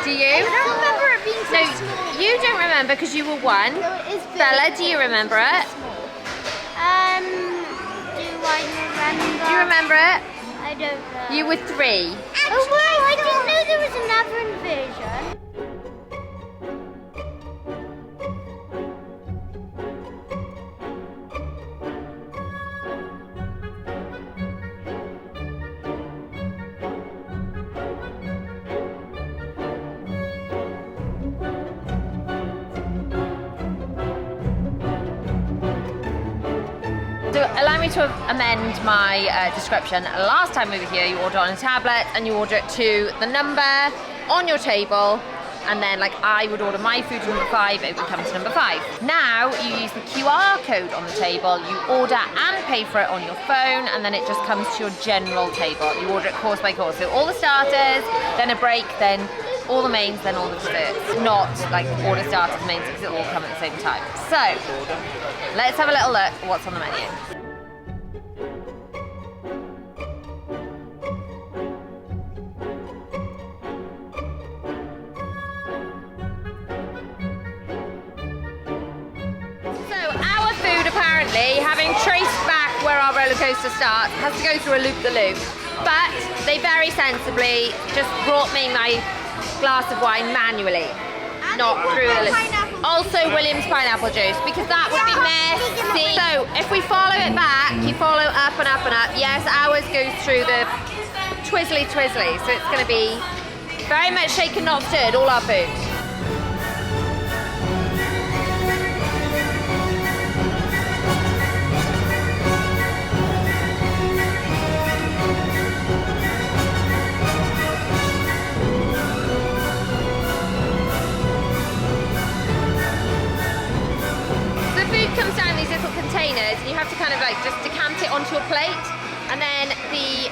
Do you? I don't remember it being so No, small. you don't remember because you were one. No, it is big. Bella, do you remember it? Do I remember? Do you remember it? I don't know. You were 3. Oh, wow, I didn't know there was another invasion. allow me to amend my description. Last time over here, you order on a tablet and you order it to the number on your table. And then, like, I would order my food to number 5, it would come to number 5. Now, you use the QR code on the table, you order and pay for it on your phone, and then it just comes to your general table. You order it course by course. So all the starters, then a break, then all the mains, then all the desserts. Not like order starters, mains, because it'll all come at the same time. So, let's have a little look at what's on the menu. Having traced back where our roller coaster starts, has to go through a loop-the-loop. But they very sensibly just brought me my glass of wine manually, not through the loop. Also Walliams pineapple juice, because that would be messy. So if we follow it back, you follow up and up and up. Yes, ours goes through the twizzly. So it's going to be very much shaken, not stirred, all our food. Comes down these little containers and you have to kind of like just decant it onto a plate, and then the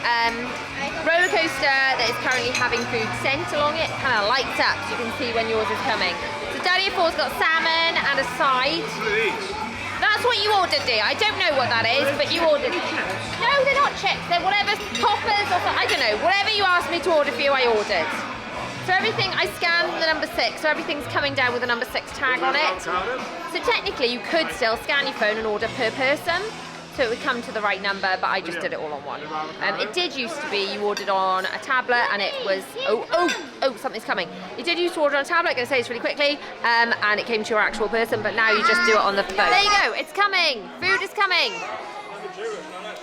roller coaster that is currently having food sent along it kind of lights up so you can see when yours is coming. So Daddy of Four's got salmon and a side. That's what you ordered, dear. I don't know what that is, but you ordered it. No, they're not chips. They're whatever, poppers or I don't know. Whatever you asked me to order for you, I ordered. So everything, I scanned the number 6, so everything's coming down with a number 6 tag on it. So technically you could still scan your phone and order per person, so it would come to the right number, but I just did it all on one. It did used to be you ordered on a tablet and it was, oh, something's coming. You did used to order on a tablet, I'm going to say this really quickly, and it came to your actual person, but now you just do it on the phone. There you go, it's coming, food is coming.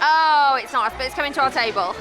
Oh, it's not us, but it's coming to our table.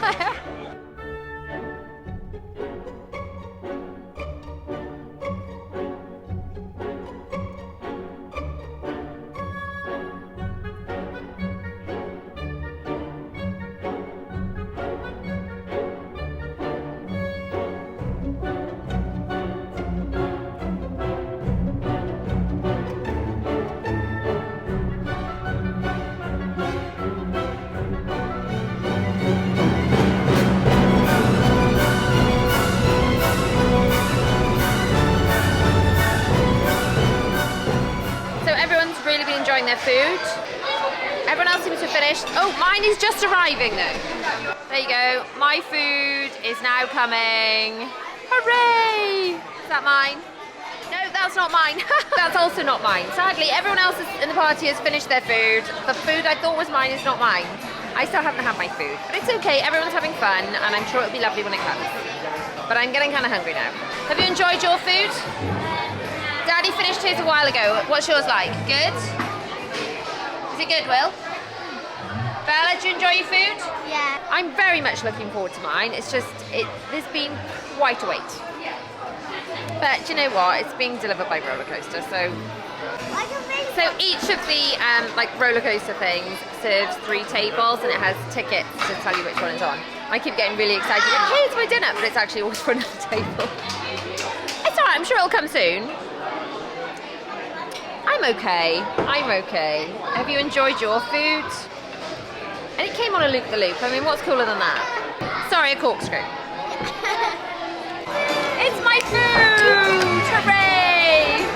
Their food. Everyone else seems to have finished. Oh, mine is just arriving though. There you go. My food is now coming. Hooray! Is that mine? No, that's not mine. That's also not mine. Sadly, everyone else in the party has finished their food. The food I thought was mine is not mine. I still haven't had my food. But it's okay, everyone's having fun, and I'm sure it'll be lovely when it comes. But I'm getting kind of hungry now. Have you enjoyed your food? Daddy finished his a while ago. What's yours like? Good? Is it good, Will? Bella, do you enjoy your food? Yeah. I'm very much looking forward to mine. It's just, there's been quite a wait. But do you know what? It's being delivered by Rollercoaster, so each of the like roller coaster things serves 3 tables, and it has tickets to tell you which one it's on. I keep getting really excited. Like, hey, it's my dinner, but it's actually always for another table. It's alright. I'm sure it'll come soon. I'm okay. Have you enjoyed your food? And it came on a loop-the-loop. I mean, what's cooler than that? Sorry, a corkscrew. It's my food! Hooray!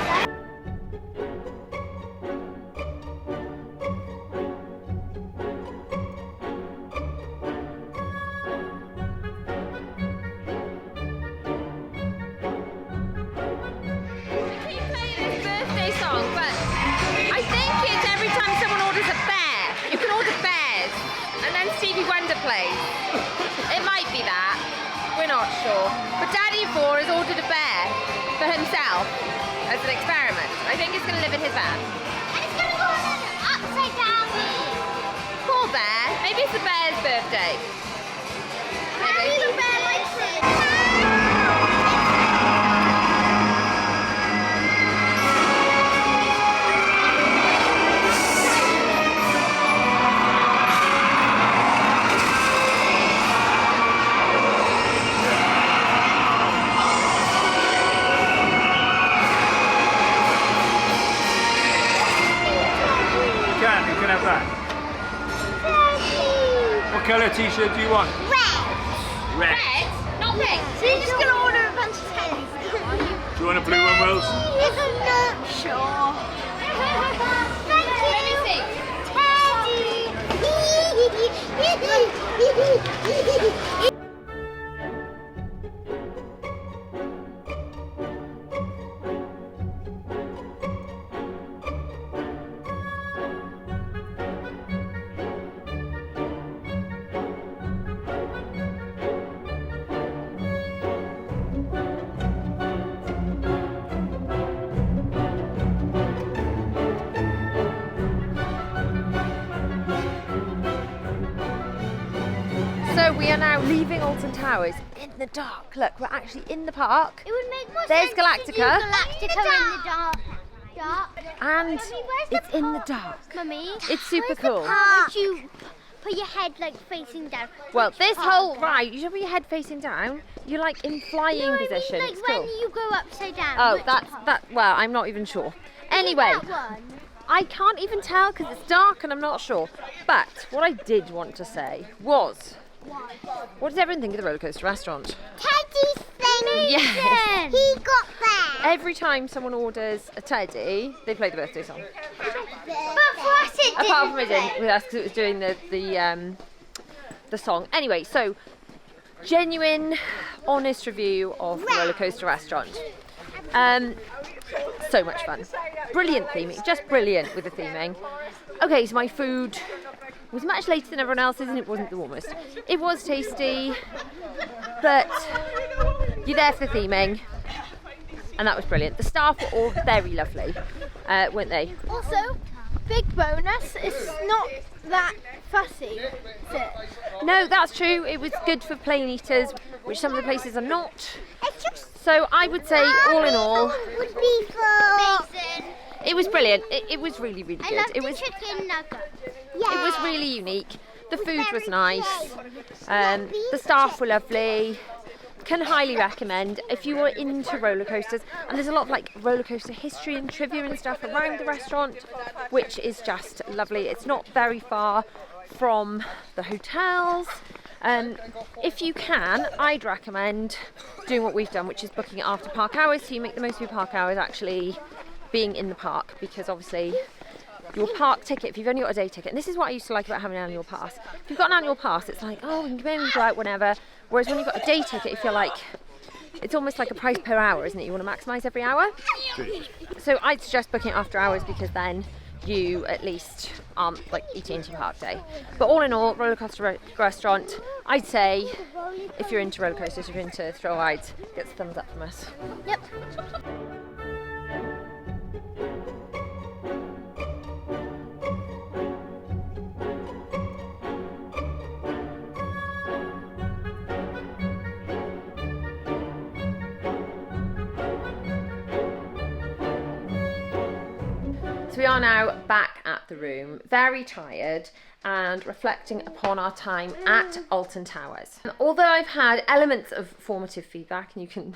It might be that, we're not sure. But Daddy of Four has ordered a bear for himself as an experiment. I think it's going to live in his van. And it's going to go on an upside down wheel. Poor bear. Maybe it's the bear's birthday. Maybe the bear likes it. that? What colour t-shirt do you want? Red. Red? Not pink. So you're just going to order a bunch of teddies now, are you? Do you want a blue one, Wills? Sure. Thank you. Let me see. Teddy. So we are now leaving Alton Towers in the dark. Look, we're actually in the park. It would make more There's sense if you do Galactica. Galactica in the dark. And Mummy, where's the it's in the dark. Mummy, It's super where's cool. The part? Would you put your head like facing down? Well, this Part. whole ride, you should put your head facing down. You're like in flying No, I mean, position. like It's when cool. you go upside down. Oh, which that's part? that. Well, I'm not even sure. Anyway, That one. I can't even tell because it's dark and I'm not sure. But what I did want to say was, what does everyone think of the Rollercoaster Restaurant? Teddy's thing. Yes. He got there. Every time someone orders a teddy, they play the birthday song. But for us it didn't. Apart from it didn't with us because it was doing the song. Anyway, so genuine, honest review of the Rollercoaster Restaurant. So much fun. Brilliant theming, just brilliant with the theming. Okay, so my food was much later than everyone else's and it wasn't the warmest. It was tasty, but you're there for the theming and that was brilliant. The staff were all very lovely, weren't they? Also, big bonus, it's not that fussy, is it? No, that's true. It was good for plain eaters, which some of the places are not. It's just So I would say, all in all, would be for Mason. it was brilliant. It was really, really I good. love It the was chicken nugget. it was really unique. The food was nice. The staff were lovely. Can highly recommend if you are into roller coasters. And there's a lot of like roller coaster history and trivia and stuff around the restaurant, which is just lovely. It's not very far from the hotels. If you can, I'd recommend doing what we've done, which is booking it after park hours, so you make the most of your park hours actually being in the park, because obviously your park ticket, if you've only got a day ticket, and this is what I used to like about having an annual pass. If you've got an annual pass, it's like, oh, we can come in and go out whenever, whereas when you've got a day ticket, you feel like it's almost like a price per hour, isn't it? You want to maximise every hour. So I'd suggest booking it after hours, because then you at least aren't like eating into your park day. But all in all, Rollercoaster Restaurant, I'd say if you're into roller coasters, if you're into thrill rides, get the thumbs up from us. Yep. So we are now back at the room, very tired and reflecting upon our time at Alton Towers. And although I've had elements of formative feedback, and you can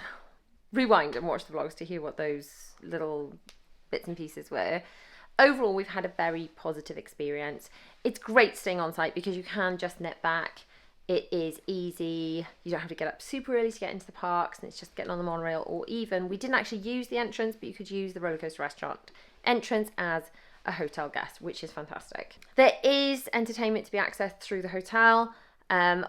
rewind and watch the vlogs to hear what those little bits and pieces were, overall we've had a very positive experience. It's great staying on site because you can just nip back. It is easy, you don't have to get up super early to get into the parks, and it's just getting on the monorail, or even, we didn't actually use the entrance, but you could use the Rollercoaster Restaurant entrance as a hotel guest, which is fantastic. There is entertainment to be accessed through the hotel.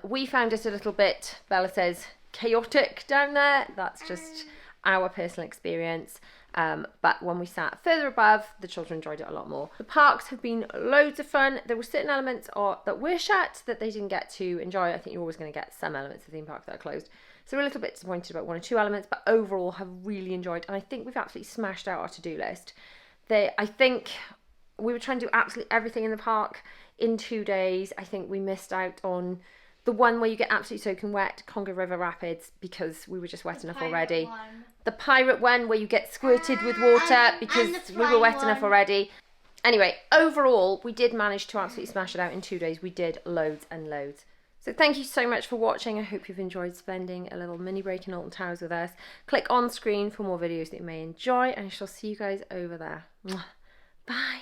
We found it a little bit, Bella says, chaotic down there. That's just our personal experience. But when we sat further above, the children enjoyed it a lot more. The parks have been loads of fun. There were certain elements that were shut that they didn't get to enjoy. I think you're always going to get some elements of the theme park that are closed. So we're a little bit disappointed about one or two elements, but overall have really enjoyed. And I think we've absolutely smashed out our to-do list. I think we were trying to do absolutely everything in the park in 2 days. I think we missed out on the one where you get absolutely soaking wet, Congo River Rapids, because we were just wet enough already. The pirate one where you get squirted with water because we were wet enough already. Anyway, overall, we did manage to absolutely smash it out in 2 days. We did loads and loads. So thank you so much for watching. I hope you've enjoyed spending a little mini break in Alton Towers with us. Click on screen for more videos that you may enjoy, and I shall see you guys over there. Bye.